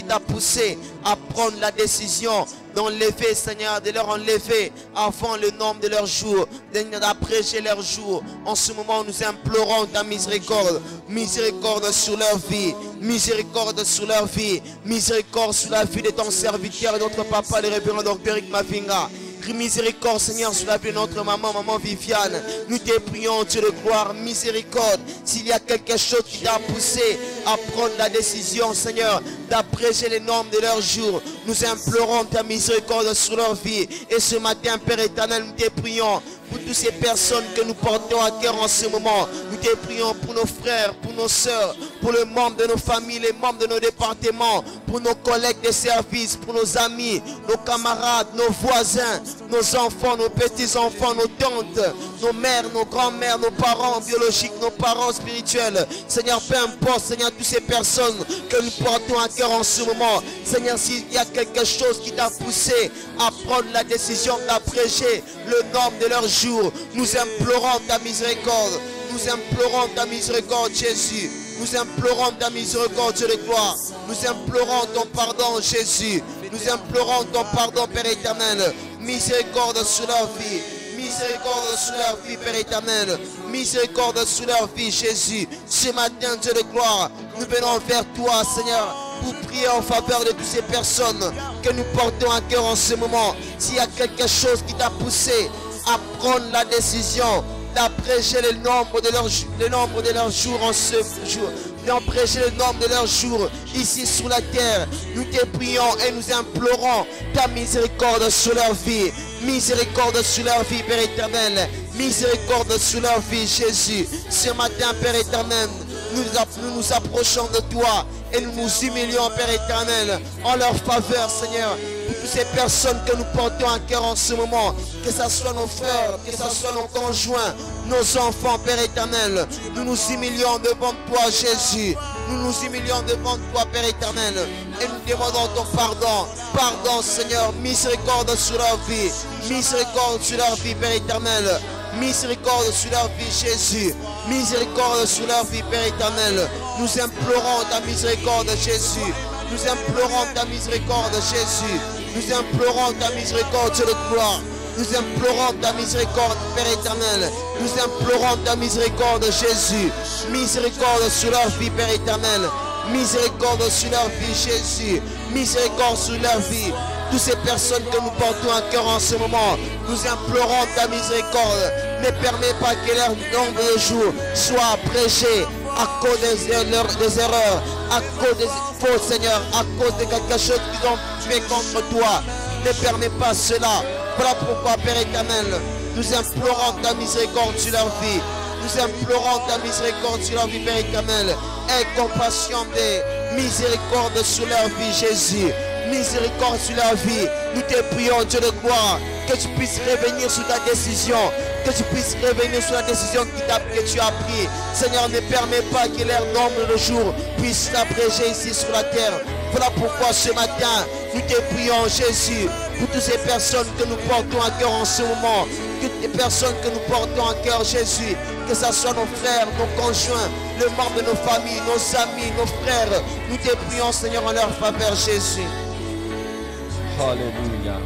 t'a poussé à prendre la décision d'enlever, Seigneur, de leur enlever avant le nombre de leurs jours, d'abréger leurs jours. En ce moment, nous implorons ta miséricorde. Miséricorde sur leur vie. Miséricorde sur leur vie. Miséricorde sur la vie de ton serviteur et notre papa, le révérend Dr. Eric Mavinga. Miséricorde, Seigneur, sur la vie de notre maman Viviane. Nous te prions, Dieu de gloire, miséricorde. S'il y a quelque chose qui t'a poussé à prendre la décision, Seigneur, d'abréger les normes de leurs jours, nous implorons ta miséricorde sur leur vie. Et ce matin, Père éternel, nous te prions pour toutes ces personnes que nous portons à cœur en ce moment. Nous te prions pour nos frères, pour nos sœurs, pour les membres de nos familles, les membres de nos départements, pour nos collègues de service, pour nos amis, nos camarades, nos voisins, nos enfants, nos petits-enfants, nos tantes, nos mères, nos grands-mères, nos parents biologiques, nos parents spirituels. Seigneur, peu importe, Seigneur, toutes ces personnes que nous portons à cœur en ce moment. Seigneur, s'il y a quelque chose qui t'a poussé à prendre la décision d'abréger le nombre de leurs jours, nous implorons ta miséricorde. Nous implorons ta miséricorde, Jésus. Nous implorons ta miséricorde, Dieu de gloire. Nous implorons ton pardon, Jésus. Nous implorons ton pardon, Père éternel. Miséricorde sur leur vie. Miséricorde sur leur vie, Père éternel. Miséricorde sur leur vie, Jésus. Ce matin, Dieu de gloire, nous venons vers toi, Seigneur, pour prier en faveur de toutes ces personnes que nous portons à cœur en ce moment. S'il y a quelque chose qui t'a poussé à prendre la décision d'abréger le nombre de leurs jours en ce jour, d'abréger le nombre de leurs jours ici sur la terre, nous te prions et nous implorons ta miséricorde sur leur vie. Miséricorde sur leur vie, Père éternel. Miséricorde sur leur vie, Jésus. Ce matin, Père éternel, nous nous approchons de toi et nous nous humilions, Père éternel, en leur faveur, Seigneur. Pour toutes ces personnes que nous portons à cœur en ce moment, que ce soit nos frères, que ce soit nos conjoints, nos enfants, Père éternel, nous nous humilions devant toi, Jésus. Nous nous humilions devant toi, Père éternel, et nous demandons ton pardon. Pardon, Seigneur, miséricorde sur leur vie. Miséricorde sur leur vie, Père éternel. Miséricorde sur leur vie, Jésus. Miséricorde sur leur vie, Père éternel. Nous implorons ta miséricorde, Jésus. Nous implorons ta miséricorde, Jésus. Nous implorons ta miséricorde, Dieu de gloire. Nous implorons ta miséricorde, Père éternel. Nous implorons ta miséricorde, Jésus. Miséricorde sur leur vie, Père éternel. Miséricorde sur leur vie, Jésus. Miséricorde sur leur vie. Toutes ces personnes que nous portons à cœur en ce moment, nous implorons ta miséricorde. Ne permets pas que leur nombre de jours soit abrégé à cause des erreurs, à cause des fautes, Seigneur, à cause de quelque chose qu'ils ont fait contre toi. Ne permets pas cela. Voilà pourquoi, Père éternel, nous implorons ta miséricorde sur leur vie. Nous implorons ta miséricorde sur leur vie, Père éternel. Aie compassion de miséricorde sur leur vie, Jésus. Miséricorde sur leur vie. Nous te prions, Dieu de gloire, que tu puisses revenir sur ta décision. Que tu puisses revenir sur la décision que tu as prise. Seigneur, ne permets pas que leur nombre de jours puisse s'abréger ici sur la terre. Voilà pourquoi ce matin, nous te prions, Jésus, pour toutes ces personnes que nous portons à cœur en ce moment. Toutes les personnes que nous portons à cœur, Jésus, que ce soit nos frères, nos conjoints, les membres de nos familles, nos amis, nos frères. Nous te prions, Seigneur, en leur faveur, Jésus. Alléluia.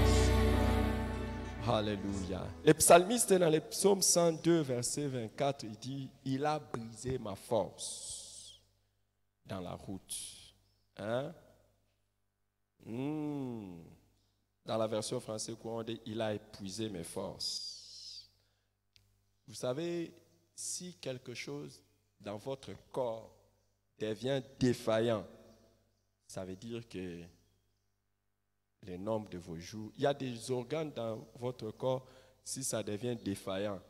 Alléluia. Le psalmiste dans le psaume 102, verset 24, il dit, il a brisé ma force dans la route. Hein? Dans la version française, on dit, il a épuisé mes forces. Vous savez, si quelque chose dans votre corps devient défaillant, ça veut dire que le nombre de vos jours, il y a des organes dans votre corps, si ça devient défaillant,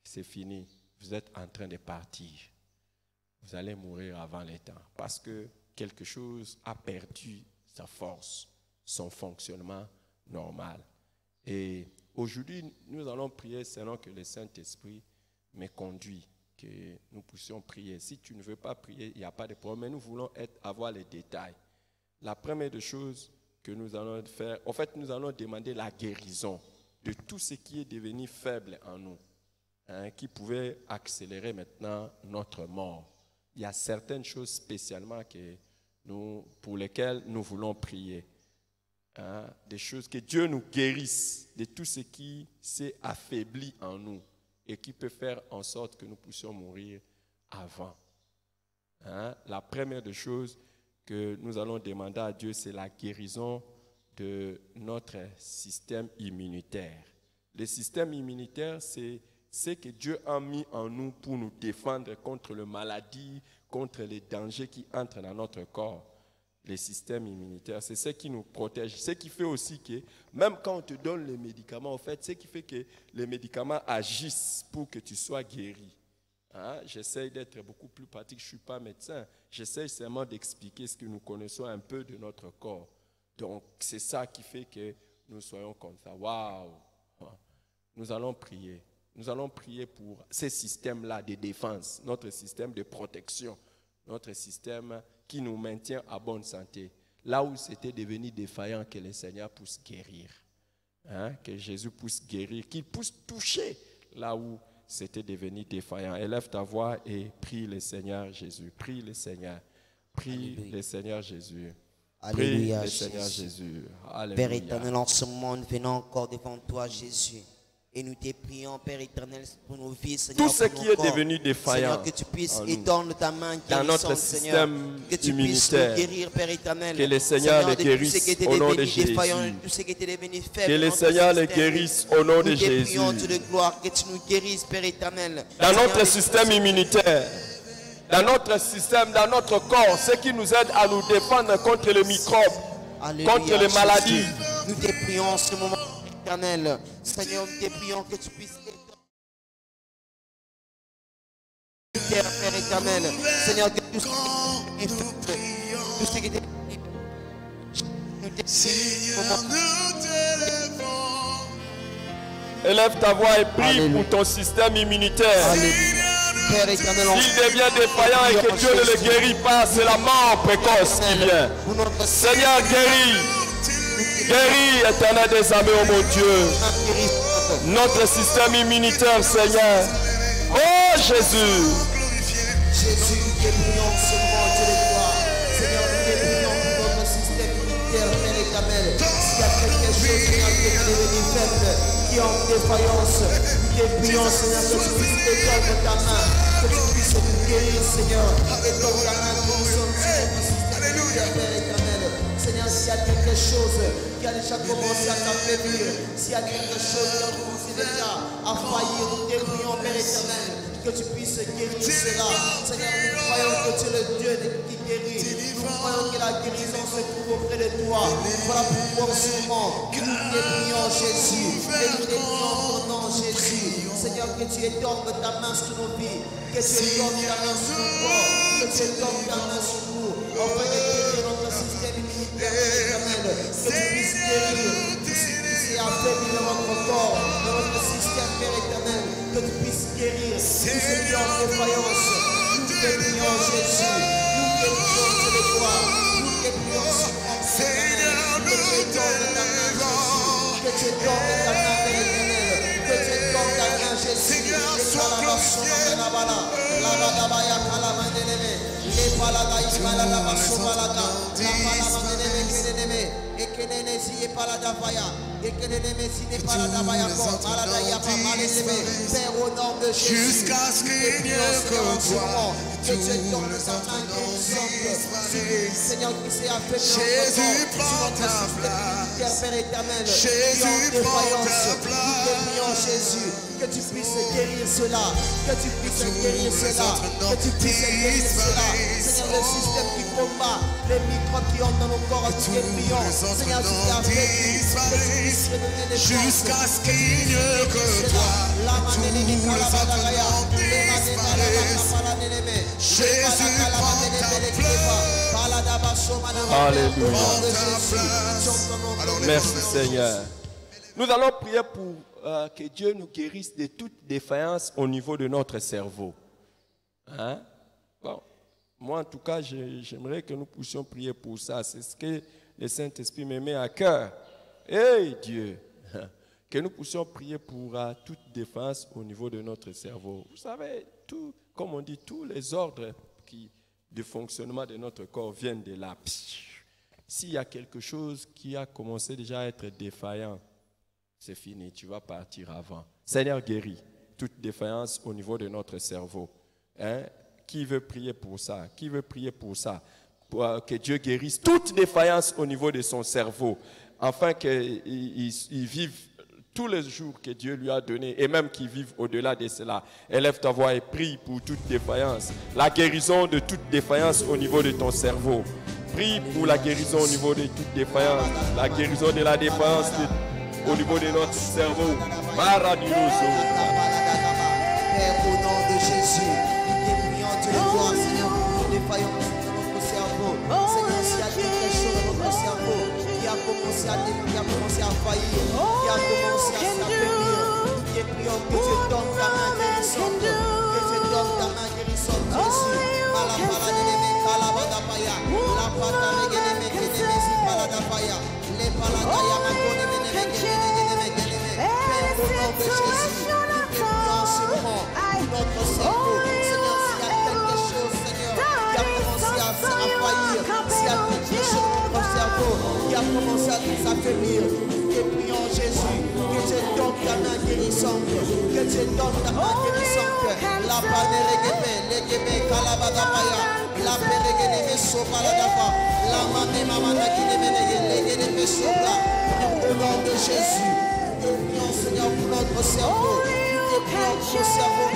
c'est fini. Vous êtes en train de partir. Vous allez mourir avant le temps parce que quelque chose a perdu sa force, son fonctionnement normal. Et aujourd'hui, nous allons prier selon que le Saint-Esprit me conduit, que nous puissions prier. Si tu ne veux pas prier, il n'y a pas de problème, mais nous voulons avoir les détails. La première des choses que nous allons faire, en fait, nous allons demander la guérison de tout ce qui est devenu faible en nous, hein, qui pouvait accélérer maintenant notre mort. Il y a certaines choses spécialement pour lesquelles nous voulons prier. Hein, des choses que Dieu nous guérisse de tout ce qui s'est affaibli en nous et qui peut faire en sorte que nous puissions mourir avant. Hein, la première des choses que nous allons demander à Dieu, c'est la guérison de notre système immunitaire. Le système immunitaire, c'est ce que Dieu a mis en nous pour nous défendre contre les maladies, contre les dangers qui entrent dans notre corps. Le système immunitaire, c'est ce qui nous protège. Ce qui fait aussi que, même quand on te donne les médicaments, en fait, ce qui fait que les médicaments agissent pour que tu sois guéri. Hein? J'essaie d'être beaucoup plus pratique. Je ne suis pas médecin. J'essaie seulement d'expliquer ce que nous connaissons un peu de notre corps. Donc, c'est ça qui fait que nous soyons comme ça. Waouh! Nous allons prier. Nous allons prier pour ces systèmes-là de défense, notre système de protection, notre système qui nous maintient à bonne santé. Là où c'était devenu défaillant, que le Seigneur puisse guérir. Hein? Que Jésus puisse guérir, qu'il puisse toucher là où c'était devenu défaillant. Élève ta voix et prie le Seigneur Jésus. Prie le Seigneur. Prie le Seigneur Jésus. Prie Alléluia, le Seigneur Jésus. Alléluia. Père éternel, en ce moment, nous venons encore devant toi, Jésus. Et nous te prions, Père éternel, pour nos vies, Seigneur. Tout ce pour qui nos est corps. devenu défaillant Seigneur, que tu puisses en nous, étendre ta main dans notre guérissante, Seigneur. système Que tu puisses immunitaire, nous guérir, Père éternel. que le Seigneur les de tout guérisse ce qui était au nom de devenu Jésus. défaillant, de tout ce qui était devenu faible que dans le notre Seigneur les système. guérisse au nom de Nous te Jésus. prions, Dieu de gloire, que tu nous guérisses, Père éternel. Dans Seigneur, notre système immunitaire, dans notre système, dans notre corps, ce qui nous aide à nous défendre contre les microbes, Alléluia, contre les maladies. Jésus. Nous te prions en ce moment, éternel. Seigneur, nous te prions que tu puisses Père éternel, Seigneur, que tout ce qui était Élève ta voix et prie Alléluia. pour ton système immunitaire. Alléluia. Père éternel, S'il devient défaillant et que Dieu ne le guérit pas, c'est la mort précoce qui vient. Seigneur, guéris. Guéris, éternel des armées, oh mon Dieu. Notre système immunitaire, Seigneur. Oh Jésus. Jésus, nous te prions seulement, Dieu de gloire. Seigneur, nous te prions pour notre système immunitaire, Père éternel. S'il y a quelque chose, Seigneur, qui est devenu faible, qui est en défaillance, nous te prions, Seigneur, que tu puisses étendre ta main, que tu puisses nous guérir, Seigneur. Étendre ta main, que nous sommes sur notre système immunitaire, Père éternel. Seigneur, s'il y a quelque chose qui a déjà commencé à t'affaiblir, s'il y a quelque chose qui a commencé déjà à faillir, nous te prions, Père éternel, que tu puisses guérir cela. Seigneur, nous croyons que tu es le Dieu qui guérit. Nous croyons que la guérison se trouve auprès de toi. Voilà pourquoi en ce moment, nous te prions, Jésus. Et nous te prions au nom de Jésus. Seigneur, que tu étends ta main sur nos vies. Que tu étends ta main sur nos corps. Que tu étends ta main sur nous. Afin de guérir notre système immunitaire éternel. Que tu puisses guérir tout ce qui s'est affaibli dans notre corps, dans notre système, Père éternel. Que tu puisses guérir tout ce qui est en défaillance. Nous te prions, Jésus. Nous te prions, Dieu de gloire. Nous te prions, Seigneur. Que tu étendes ta main, Jésus. Que tu étendes ta main, Père éternel. Que tu étendes ta main, Jésus. Père, au nom de Jésus, Jusqu'à ce qu'il n'y ait que toi, que tu étendes ta main guérissante, Seigneur, qui s'est affaibli Jésus, sur prends notre ta système place. immunitaire, Père éternel, Jésus, qui est en défaillance. prends ta Nous te prions, Jésus, que tu puisses guérir cela, que tu puisses guérir cela, que tu puisses guérir cela. Seigneur, le système qui combat les microbes qui entrent dans nos corps, nous te prions. Seigneur, tu t'es affaibli, que tu puisses redonner des forces. Jusqu'à ce qu'il n'y ait que toi, tous les autres noms disparaissent. Jésus, prends ta place. Alléluia. Alléluia. Merci Seigneur. Nous allons prier pour que Dieu nous guérisse de toute défaillance au niveau de notre cerveau. Hein? Bon, moi en tout cas, j'aimerais que nous puissions prier pour ça. C'est ce que le Saint-Esprit me met à cœur. Hey Dieu, que nous puissions prier pour toute défaillance au niveau de notre cerveau. Vous savez, tout, comme on dit, tous les ordres de fonctionnement de notre corps viennent de là. S'il y a quelque chose qui a commencé déjà à être défaillant, c'est fini, tu vas partir avant. Seigneur, guéris toute défaillance au niveau de notre cerveau. Hein? Qui veut prier pour ça? Qui veut prier pour ça? Pour que Dieu guérisse toute défaillance au niveau de son cerveau, afin qu'il vive tous les jours que Dieu lui a donnés, et même qu'il vive au-delà de cela. Élève ta voix et prie pour toute défaillance. La guérison de toute défaillance au niveau de ton cerveau. Prie pour la guérison au niveau de toute défaillance. La guérison de la défaillance au niveau de notre cerveau. Père, au nom de Jésus. Jésus, nous te prions, Dieu de gloire, Seigneur, pour toute défaillance de notre cerveau. Seigneur, s'il y a quelque chose dans notre cerveau qui a commencé à défaillir, qui a commencé à faillir, qui a commencé à s'affaiblir, nous te prions que tu donnes ta main guérissante, que tu donnes ta main guérissante, Jésus. Malapalademe, kalabadapaya, la patamegene, mekeneme, paladapaya, les paladaya, makonemenemegenemegeneme. Père, au nom de Jésus, nous te prions en ce moment pour notre cerveau. Seigneur, s'il y a quelque chose, Seigneur, qui a commencé à faillir, s'il y a quelque chose dans notre cerveau qui a commencé à nous affaiblir, nous te prions, Jésus, que tu donnes ta main guérissante, que tu donnes ta main guérissante. La paneregepe, legebe, kalabadapaya, la peregeneme, sopaladapa, la mame, mamanakinemenege, legeneme, sopra. Au nom de Jésus, nous te prions, Seigneur, pour notre cerveau. Nous te prions pour le cerveau.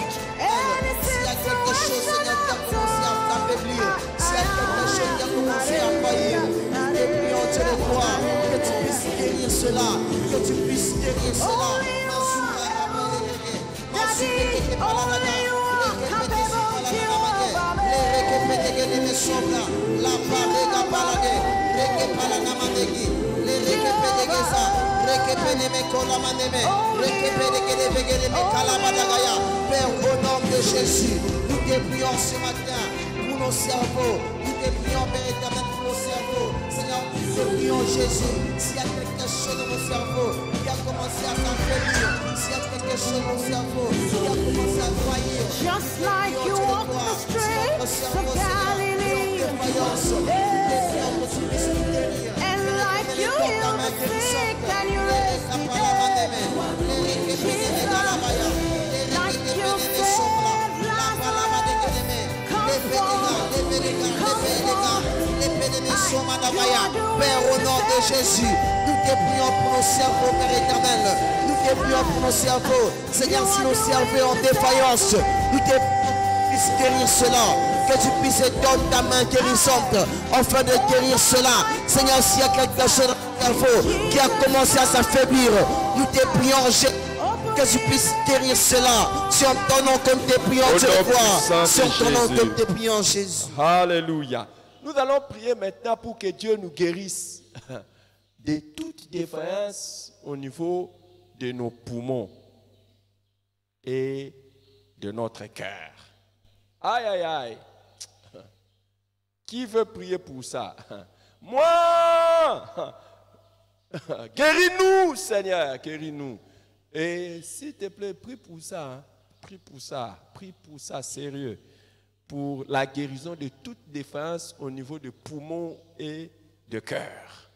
S'il y a quelque chose, Seigneur, qui a commencé à t'affaiblir, s'il y a quelque chose qui a commencé à faillir, nous te prions, Dieu de gloire, que tu puisses guérir cela, que tu puisses guérir cela. La parega palade, reke palanamandegi, le reke pedegeza, reke peneme kolamaneme, reke pedegedebegedeme kalabadagaya. Père, au nom de Jésus, nous te prions ce matin pour nos cerveaux, nous te prions, Père éternel, pour nos cerveaux. Seigneur, nous te prions, Jésus, s'il y a quelque chose dans nos cerveaux qui a commencé à s'affaiblir, s'il y a quelque chose dans nos cerveaux qui a commencé à faillir, Just like you walked the streets of Galilee, and like you healed the sick and you raised the dead, Jesus, like you saved Lazarus, come forth. Père, au nom de Jésus, nous te prions pour nos cerveaux, Père éternel. Nous te prions pour nos cerveaux. Seigneur, si nos cerveaux sont en défaillance, nous te prions que tu puisses guérir cela. Que tu puisses donner ta main guérissante afin de guérir cela. Seigneur, s'il y a quelque chose dans ton cerveau qui a commencé à s'affaiblir, nous te prions, que tu puisses guérir cela. Sur ton nom, comme te prions, Dieu de gloire. Sur ton nom, comme te prions, Jésus. Alléluia. Nous allons prier maintenant pour que Dieu nous guérisse de toute défaillance au niveau de nos poumons et de notre cœur. Aïe, aïe, aïe. Qui veut prier pour ça? Moi! Guéris-nous, Seigneur, guéris-nous. Et s'il te plaît, prie pour ça. Hein. Prie pour ça. Prie pour ça, sérieux. Pour la guérison de toute défense au niveau de poumons et de cœur.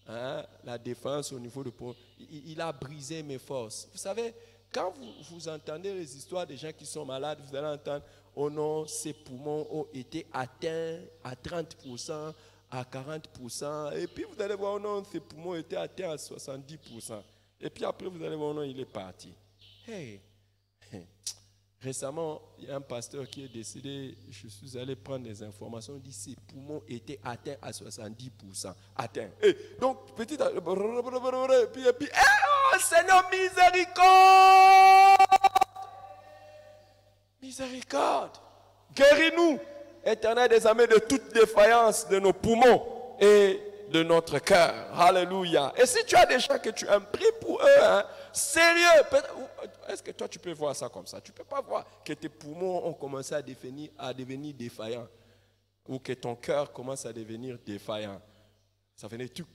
Hein? La défense au niveau de poumons. Il a brisé mes forces. Vous savez, quand vous entendez les histoires des gens qui sont malades, vous allez entendre, oh non, ces poumons ont été atteints à 30%, à 40%. Et puis vous allez voir, oh non, ces poumons étaient atteints à 70%. Et puis après, vous allez voir, oh non, il est parti. Hey. Récemment, il y a un pasteur qui est décédé. Je suis allé prendre des informations. Il dit que ses poumons étaient atteints à 70%. Atteints. Et donc, petit à petit, et puis, oh Seigneur, miséricorde! Miséricorde! Guéris-nous, Éternel des armées, de toute défaillance de nos poumons et de notre cœur. Alléluia. Et si tu as des gens que tu aimes, prie pour eux, hein, sérieux. Est-ce que toi tu peux voir ça comme ça? Tu ne peux pas voir que tes poumons ont commencé à devenir défaillants ou que ton cœur commence à devenir défaillant. Ça venait tu.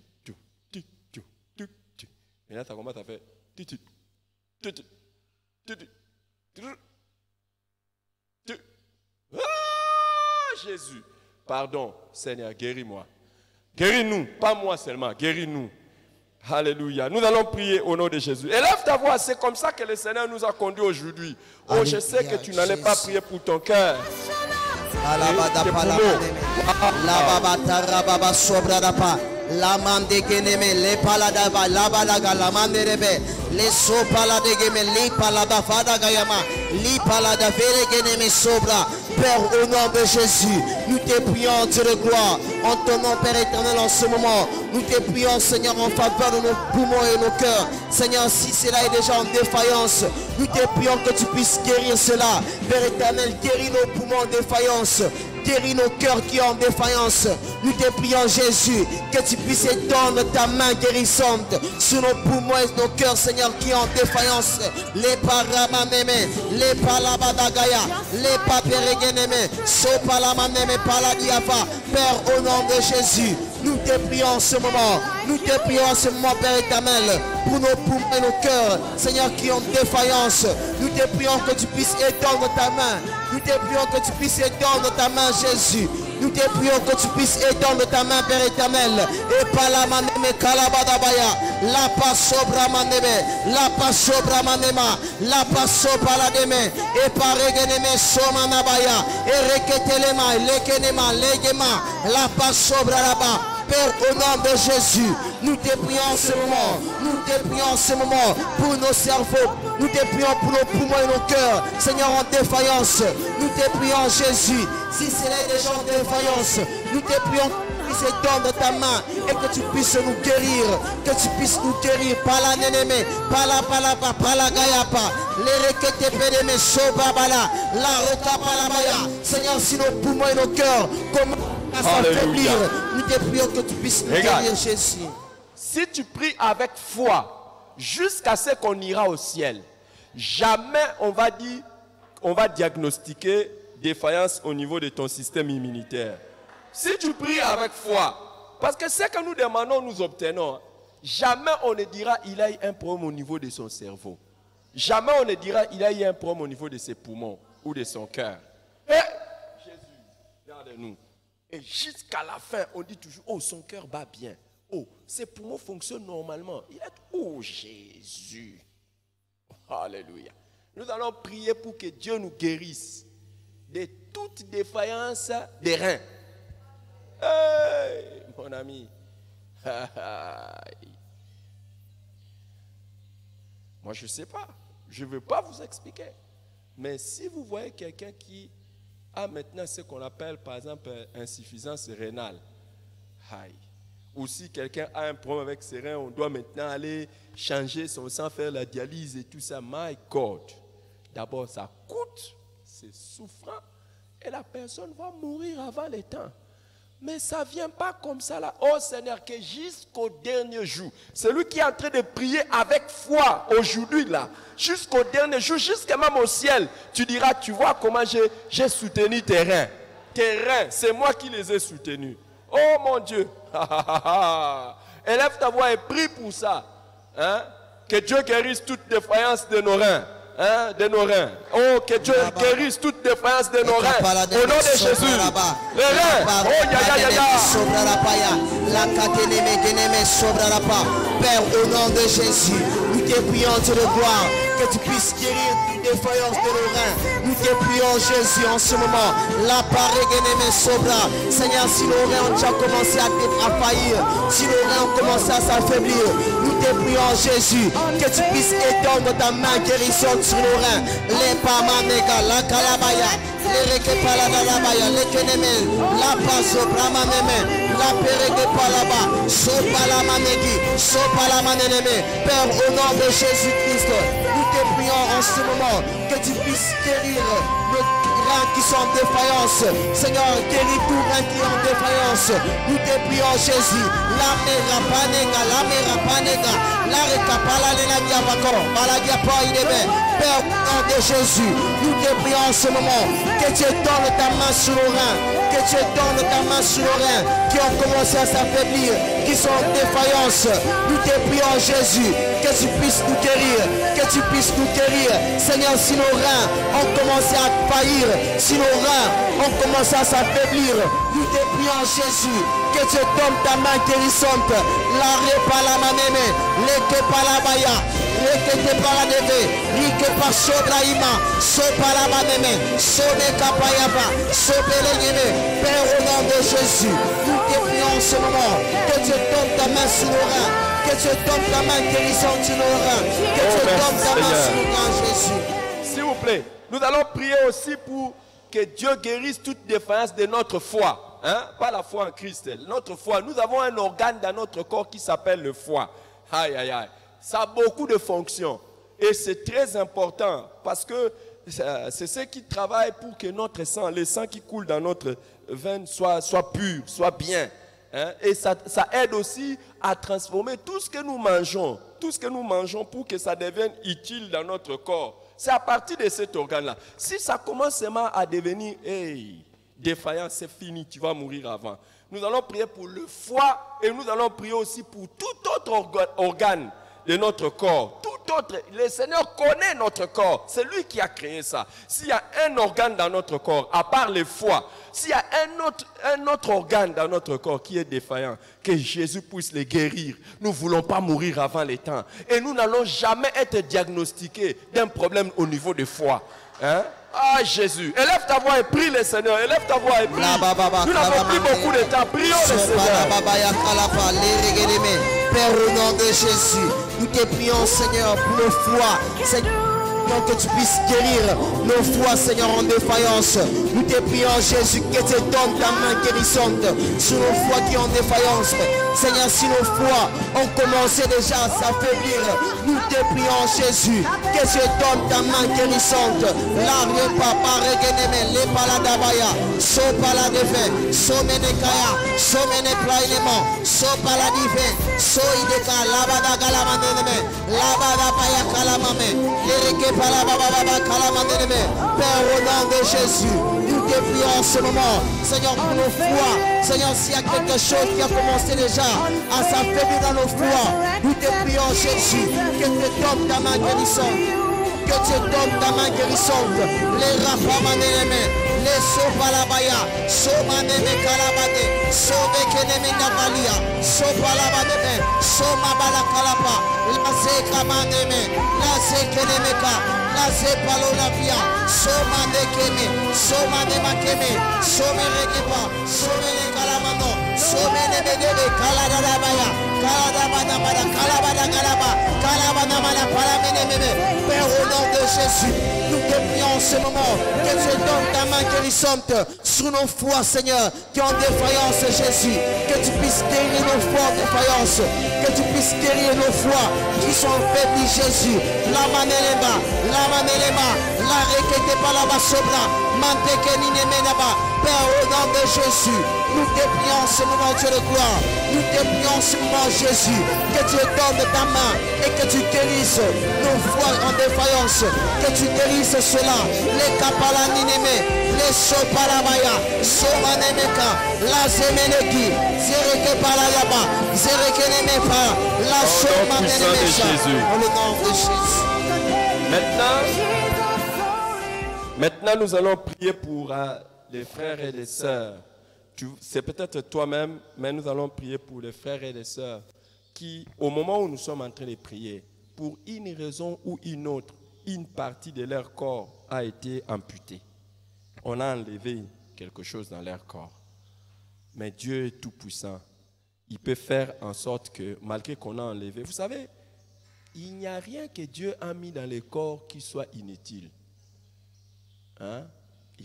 Et là, tu as commencé à faire Ah, Jésus, pardon, Seigneur, guéris-moi. Guéris-nous, pas moi seulement, guéris-nous. Alléluia. Nous allons prier au nom de Jésus. Élève ta voix, c'est comme ça que le Seigneur nous a conduits aujourd'hui. Oh, je sais que tu n'allais pas prier pour ton cœur. la mande geneme, le paladaba, la balaga, la mande rebe, les sopala de geme, li palada fada gayama, li palada vere geneme sobra. Père, au nom de Jésus, nous te prions, Dieu de gloire, en ton nom, Père éternel, en ce moment. Nous te prions, Seigneur, en faveur de nos poumons et nos cœurs. Seigneur, si cela est déjà en défaillance, nous te prions que tu puisses guérir cela. Père éternel, guéris nos poumons en défaillance. Guéris nos cœurs qui sont en défaillance. Nous te prions, Jésus, que tu puisses étendre ta main guérissante sur nos poumons et nos cœurs, Seigneur, qui sont en défaillance. Les paramaneme, les palabadagaya, les paperegeneme, sopalamaneme, paladiafa. Père, au nom de Jésus, nous te prions en ce moment. Nous te prions en ce moment, Père éternel, pour nos poumons et nos cœurs, Seigneur, qui ont défaillance. Nous te prions que tu puisses étendre ta main. Nous te prions que tu puisses étendre ta main, Jésus. Nous te prions que tu puisses étendre ta main, Père éternel. Et par la maneme kalabadabaya, la pasobra maneme, la pasobra manema, la pasopalademe, et par regeneme somanabaya, et reketelema, lekenema, legema, la pasobra là-bas. Père, au nom de Jésus, nous te prions en ce moment. Nous te prions en ce moment pour nos cerveaux. Nous te prions pour nos poumons et nos cœurs. Seigneur, en défaillance. Nous te prions, Jésus. Si c'est là déjà en défaillance, nous te prions que tu puisses étendre ta main et que tu puisses nous guérir. Que tu puisses nous guérir. Par la nénémé, par la gayapa, les requêtes pédémé, sobabala, la rocapalabaya. Seigneur, si nos poumons et nos cœurs commencent à s'affaiblir, nous te prions que tu puisses nous guérir, Jésus. Si tu pries avec foi jusqu'à ce qu'on ira au ciel, jamais on va diagnostiquer défaillance au niveau de ton système immunitaire. Si tu pries avec foi, parce que ce que nous demandons, nous obtenons. Jamais on ne dira il a eu un problème au niveau de son cerveau. Jamais on ne dira il a eu un problème au niveau de ses poumons ou de son cœur. Et Jésus, regarde-nous. Et jusqu'à la fin, on dit toujours, oh, son cœur bat bien. Oh, ses poumons fonctionnent normalement. Il est, oh, Jésus. Alléluia. Nous allons prier pour que Dieu nous guérisse de toute défaillance des reins. Hey, mon ami. Moi, je ne sais pas. Je ne veux pas vous expliquer. Mais si vous voyez quelqu'un qui a maintenant ce qu'on appelle, par exemple, insuffisance rénale. Aïe. Ou si quelqu'un a un problème avec ses reins, on doit maintenant aller changer son sang, faire la dialyse et tout ça. My God. D'abord, ça coûte, c'est souffrant, et la personne va mourir avant le temps. Mais ça ne vient pas comme ça là. Oh Seigneur, que jusqu'au dernier jour, celui qui est en train de prier avec foi aujourd'hui là, jusqu'au dernier jour, jusqu'à même au ciel, tu diras, tu vois comment j'ai soutenu tes reins. Tes reins, c'est moi qui les ai soutenus. Oh mon Dieu. Élève ta voix et prie pour ça. Hein? Que Dieu guérisse toute défaillance de nos reins. Hein, de nos reins. Oh, que Dieu guérisse toute défaillance de nos reins. Au nom de Jésus. Les reins. Oh, Père, au nom de Jésus, nous te prions, Dieu de gloire, que tu puisses guérir toute défaillance de nos reins. Nous te prions, Jésus, en ce moment. La paregeneme sobra. Seigneur, si nos reins ont déjà commencé à faillir, si nos reins ont commencé à s'affaiblir, nous te prions, Jésus, que tu puisses étendre ta main guérissante sur nos reins. Les pamanega, la calabaya, les rekepaladabaya, les keneme, la paso, bramaneme, la peregepalaba, sopalamanegi, sopalamaneme. Père, au nom de Jésus-Christ, nous te prions en ce moment que tu puisses guérir nos reins qui sont en défaillance. Seigneur, guéris tout rein qui est en défaillance. Nous te prions, Jésus. La mera panega, la recapala lenagia bako, malagia pa idebe. Père, au nom de Jésus, nous te prions en ce moment que tu donnes ta main sur nos reins, que tu donnes ta main sur nos reins qui ont commencé à s'affaiblir, qui sont en défaillance. Nous te prions, Jésus, que tu puisses nous guérir, que tu puisses nous guérir. Seigneur, si nos reins ont commencé à faillir, si nos reins ont commencé à s'affaiblir, nous te prions, Jésus, que tu donnes ta main guérissante. La repalamaneme, le kepalabaya, rekete paladeve, rike pa sobraima, sopalabaneme, sonekapayaba, sobelenyeme. Père, au nom de Jésus, nous te prions en ce moment, que tu donnes ta main sur nos reins, que tu donnes ta main guérissante sur nos reins, que tu donnes ta main sur nos reins, Jésus. S'il vous plaît, nous allons prier aussi pour que Dieu guérisse toute défaillance de notre foi. Hein? Pas la foi en Christ, notre foi. Nous avons un organe dans notre corps qui s'appelle le foie. Aïe, aïe, aïe. Ça a beaucoup de fonctions. Et c'est très important parce que c'est ce qui travaille pour que notre sang, le sang qui coule dans notre veine soit pur, soit bien. Hein? Et ça aide aussi à transformer tout ce que nous mangeons. Tout ce que nous mangeons pour que ça devienne utile dans notre corps. C'est à partir de cet organe-là. Si ça commence seulement à devenir défaillant, c'est fini, tu vas mourir avant. Nous allons prier pour le foie et nous allons prier aussi pour tout autre organe de notre corps. Tout autre. Le Seigneur connaît notre corps. C'est lui qui a créé ça. S'il y a un organe dans notre corps, à part le foie, s'il y a un autre organe dans notre corps qui est défaillant, que Jésus puisse le guérir. Nous ne voulons pas mourir avant le temps. Et nous n'allons jamais être diagnostiqués d'un problème au niveau du foie. Hein? Ah Jésus, élève ta voix et prie le Seigneur. Élève ta voix et prie. Nous n'avons plus beaucoup de temps. Prions le Seigneur. Père, au nom de Jésus, nous te prions, Seigneur, pour le foie. Seigneur, que tu puisses guérir nos foies, Seigneur, en défaillance. Nous te prions, Jésus, que tu donnes ta main guérissante sur nos foies qui sont en défaillance. Seigneur, si nos foies ont commencé déjà à s'affaiblir, nous te prions, Jésus, que tu donnes ta main guérissante. La repapa regeneme, le paladabaya, so paladeve, so menekaya, so meneplainemo, so paladive, so ideka, labada galamaneme, labada paya kalamame, lereke. Père, au nom de Jésus, nous te prions en ce moment, Seigneur, pour nos foies. Seigneur, s'il y a quelque chose qui a commencé déjà à s'affaiblir dans nos foies, nous te prions, Jésus, que tu donnes ta main guérissante. Que tu donnes ta main guérissante. Les rapamaneme, les sopalabaya, somaneme kalabade, sobekeneme navalia, sopalabade, somabala kalapa, la sekamaneme, la sekenemeka, la sepalonavia, somanekeme, somanemakeme, somerekepa, somenekalamano, somenebedebe, kaladabaya, kaladabanamana, kalabadagalaba, kalabanamana, palamenememe. Père, au nom de Jésus, nous te prions en ce moment que tu donnes ta main guérissante sur nos foies, Seigneur, qui ont défaillance, Jésus. Que tu puisses guérir nos foies en défaillance. Que tu puisses guérir nos foies qui sont faiblis, Jésus. La manelema, la requête par la basobra, mantekeni nemenaba. Père, au nom de Jésus, nous te prions en ce moment, Dieu de gloire. Nous te prions en ce moment, Jésus, que tu donnes ta main et que tu guérisses nos foies en défaillance. Que tu guérisses cela. Les kapalanineme, les sopalabaya, somanemeka, la zemeneki, zereke palayaba, zereke nemepa, la somanemeka. Au nom de Jésus. Maintenant, nous allons prier pour les frères et les sœurs. C'est peut-être toi-même, mais nous allons prier pour les frères et les sœurs qui, au moment où nous sommes en train de prier, pour une raison ou une autre, une partie de leur corps a été amputée. On a enlevé quelque chose dans leur corps. Mais Dieu est tout puissant. Il peut faire en sorte que, malgré qu'on a enlevé, vous savez, il n'y a rien que Dieu a mis dans le corps qui soit inutile. Hein?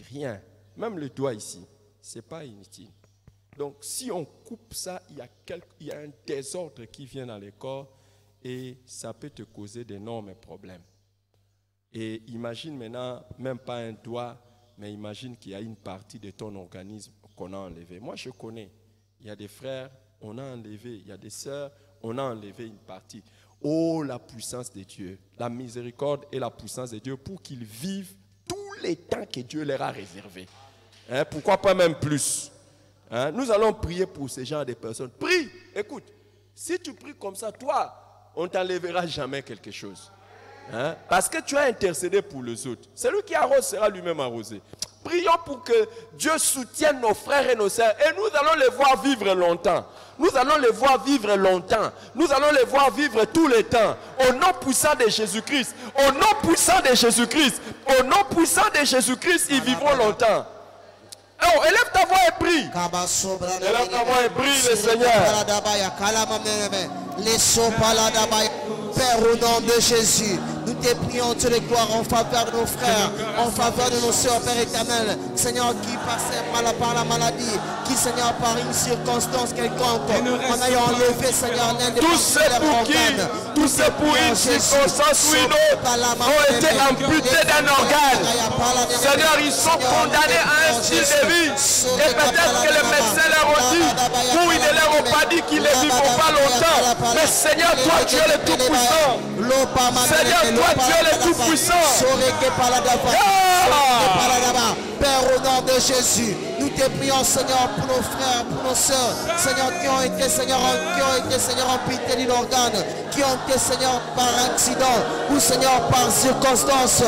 Rien. Même le doigt ici, ce n'est pas inutile. Donc, si on coupe ça, il y a un désordre qui vient dans le corps et ça peut te causer d'énormes problèmes. Et imagine maintenant, même pas un doigt, mais imagine qu'il y a une partie de ton organisme qu'on a enlevé. Moi, je connais. Il y a des frères, on a enlevé. Il y a des sœurs, on a enlevé une partie. Oh, la puissance de Dieu, la miséricorde et la puissance de Dieu pour qu'ils vivent tous les temps que Dieu leur a réservés. Hein, pourquoi pas même plus? Hein, nous allons prier pour ce genre de personnes. Prie, écoute, si tu pries comme ça, toi, on ne t'enlèvera jamais quelque chose. Hein, parce que tu as intercédé pour les autres. Celui qui arrose sera lui-même arrosé. Prions pour que Dieu soutienne nos frères et nos sœurs. Et nous allons les voir vivre longtemps. Nous allons les voir vivre longtemps. Nous allons les voir vivre tout le temps. Au nom puissant de Jésus-Christ. Au nom puissant de Jésus-Christ. Au nom puissant de Jésus-Christ, ils vivront longtemps. Oh, élève ta voix et prie. Élève ta voix et prie le Seigneur. Père, au nom de Jésus, nous te prions, Dieu de gloire, en faveur de nos frères, en faveur de nos soeurs, Père éternel. Seigneur, qui passaient par la maladie, qui, Seigneur, par une circonstance quelconque, en ayant enlevé, Seigneur, l'un des tous ceux pour qui, tous ceux pour une circonstance ou une autre, ont été amputés d'un organe. Seigneur, ils sont condamnés à un style de vie. Et peut-être que les médecins leur ont dit, ou ils ne leur ont pas dit qu'ils ne vivront pas longtemps. Mais Seigneur, toi, tu es le Tout-Puissant. Seigneur, toi, tu es le Tout-Puissant. Père, au nom de Jésus, nous te prions, Seigneur, pour nos frères, pour nos soeurs, Seigneur, qui ont été, Seigneur, amputés d'un organe, qui ont été, Seigneur, par accident, ou, Seigneur, par circonstance,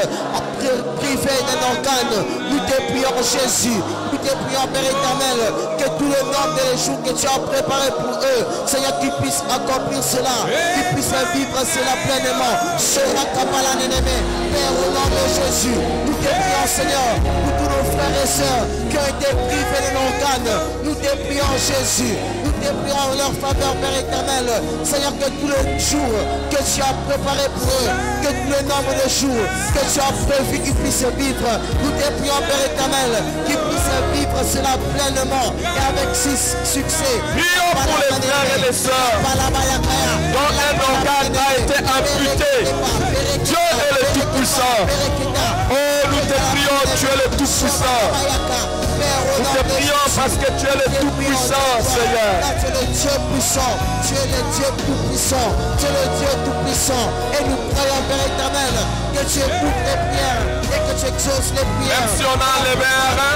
privés d'un organe. Nous te prions, Jésus, nous te prions, Père éternel, que tout le nombre de jours que tu as préparé pour eux, Seigneur, qu'ils puissent accomplir cela, qu'ils puissent vivre cela pleinement. Père, au nom de Jésus, nous te prions, Seigneur, pour tous nos frères et sœurs qui ont été privés d'un organe. Nous te prions, Jésus, nous te prions en leur faveur, Père éternel, Seigneur, que tous les jours que tu as préparé pour eux, que tout le nombre de jours que tu as prévu qu'ils puissent vivre, nous te prions, Père éternel, qu'ils puissent vivre cela pleinement et avec succès. Prions pour les frères et les sœurs dont un organe a été amputé. Dieu est le Tout-Puissant. Oh, nous te prions, tu es le Tout-Puissant. Nous te prions parce que tu es le Tout-Puissant, Seigneur. Tu es le Dieu puissant, tu es le Dieu tout-puissant, tu es le Dieu tout-puissant. Et nous prions, Père éternel, que tu écoutes les prières et que tu exauces les prières. Même si on a enlevé un rein,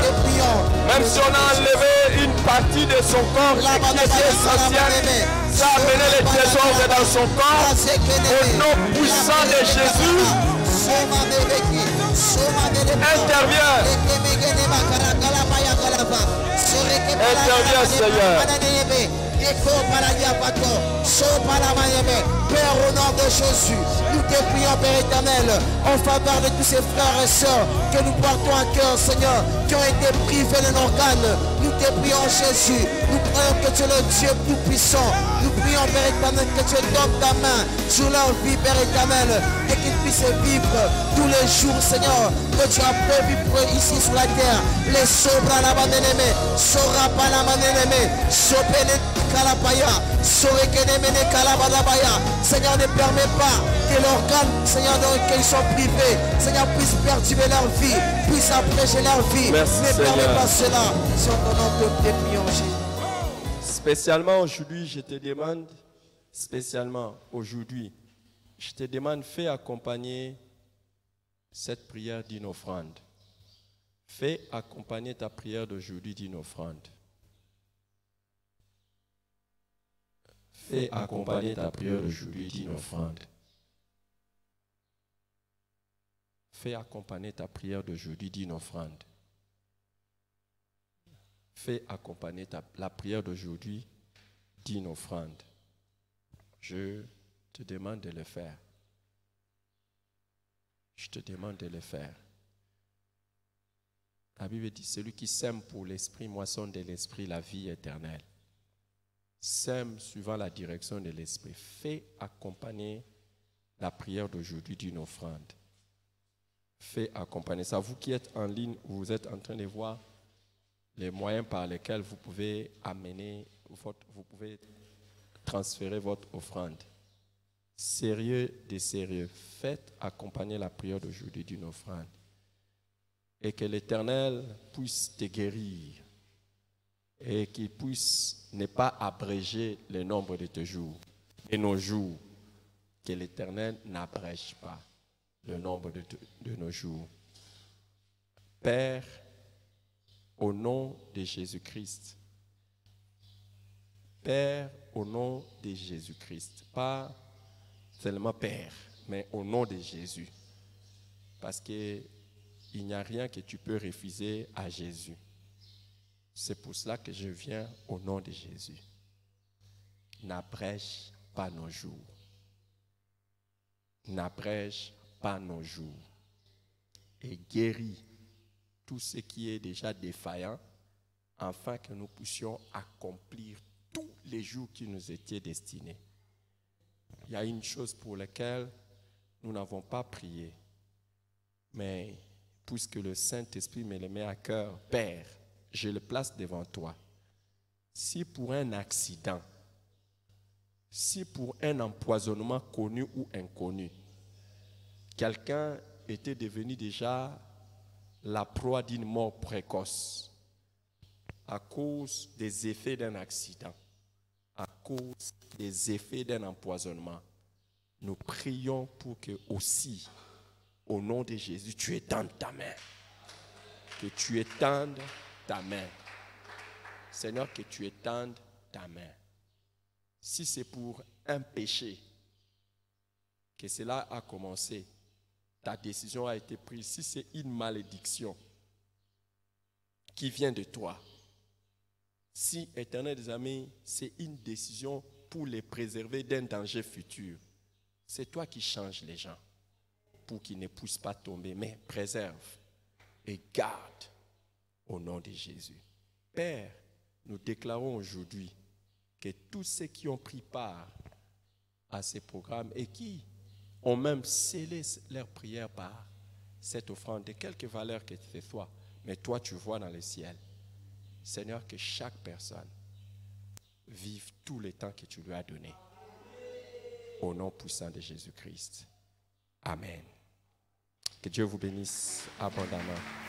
même si on a enlevé une partie de son corps qui était essentielle, ça a amené les désordres dans son corps. Au nom puissant de Jésus, interviens. Interviens, Seigneur. Père, au nom de Jésus, nous te prions, Père éternel, en faveur de tous ces frères et sœurs que nous portons à cœur, Seigneur, qui ont été privés d'un organe. Nous te prions, Jésus. Nous prions que tu es le Dieu tout-puissant. Nous prions, Père éternel, que tu donnes ta main sur leur vie, Père éternel, et qu'ils puissent vivre tous les jours, Seigneur, que tu as prévu pour eux ici sur la terre. Les sobra la bandénémé, sora pas la bandénémé, sopene kalapaya, sorekenemene kalabadabaya. Seigneur, ne permet pas que l'organe, Seigneur, dans lequel ils sont privés, Seigneur, puisse perturber leur vie, puisse abréger leur vie. Merci, ne Seigneur. permet pas cela. Sur ton nom que nous te prions, Jésus. Spécialement aujourd'hui, je te demande, fais accompagner cette prière d'une offrande. Fais accompagner ta prière d'aujourd'hui d'une offrande. Fais accompagner ta prière d'aujourd'hui d'une offrande. Fais accompagner ta prière d'aujourd'hui d'une offrande. Fais accompagner la prière d'aujourd'hui d'une offrande. Je te demande de le faire. Je te demande de le faire. La Bible dit, celui qui sème pour l'esprit moissonne de l'esprit la vie éternelle. Sème suivant la direction de l'esprit. Fais accompagner la prière d'aujourd'hui d'une offrande. Fais accompagner ça. Vous qui êtes en ligne, vous êtes en train de voir les moyens par lesquels vous pouvez vous pouvez transférer votre offrande. Sérieux de sérieux. Faites accompagner la prière d'aujourd'hui d'une offrande. Et que l'Éternel puisse te guérir. Et qu'il puisse ne pas abréger le nombre de tes jours et nos jours. Que l'Éternel n'abrège pas le nombre de nos jours. Père, au nom de Jésus-Christ. Père, au nom de Jésus-Christ. Pas seulement Père, mais au nom de Jésus. Parce que il n'y a rien que tu peux refuser à Jésus. C'est pour cela que je viens au nom de Jésus. N'abrège pas nos jours. N'abrège pas nos jours. Et guéris tout ce qui est déjà défaillant, afin que nous puissions accomplir tous les jours qui nous étaient destinés. Il y a une chose pour laquelle nous n'avons pas prié, mais puisque le Saint-Esprit me le met à cœur, Père, je le place devant toi. Si pour un accident, si pour un empoisonnement connu ou inconnu, quelqu'un était devenu déjà la proie d'une mort précoce à cause des effets d'un accident, à cause des effets d'un empoisonnement, nous prions pour que aussi, au nom de Jésus, tu étendes ta main. Que tu étendes ta main. Seigneur, que tu étendes ta main. Si c'est pour un péché que cela a commencé, ta décision a été prise. Si c'est une malédiction qui vient de toi, si, Éternel des amis, c'est une décision pour les préserver d'un danger futur, c'est toi qui changes les gens pour qu'ils ne puissent pas tomber, mais préserve et garde au nom de Jésus. Père, nous déclarons aujourd'hui que tous ceux qui ont pris part à ces programmes et qui ont même scellé leur prière par cette offrande de quelque valeur que ce soit, mais toi tu vois dans le ciel. Seigneur, que chaque personne vive tout le temps que tu lui as donné. Au nom puissant de Jésus-Christ. Amen. Que Dieu vous bénisse abondamment.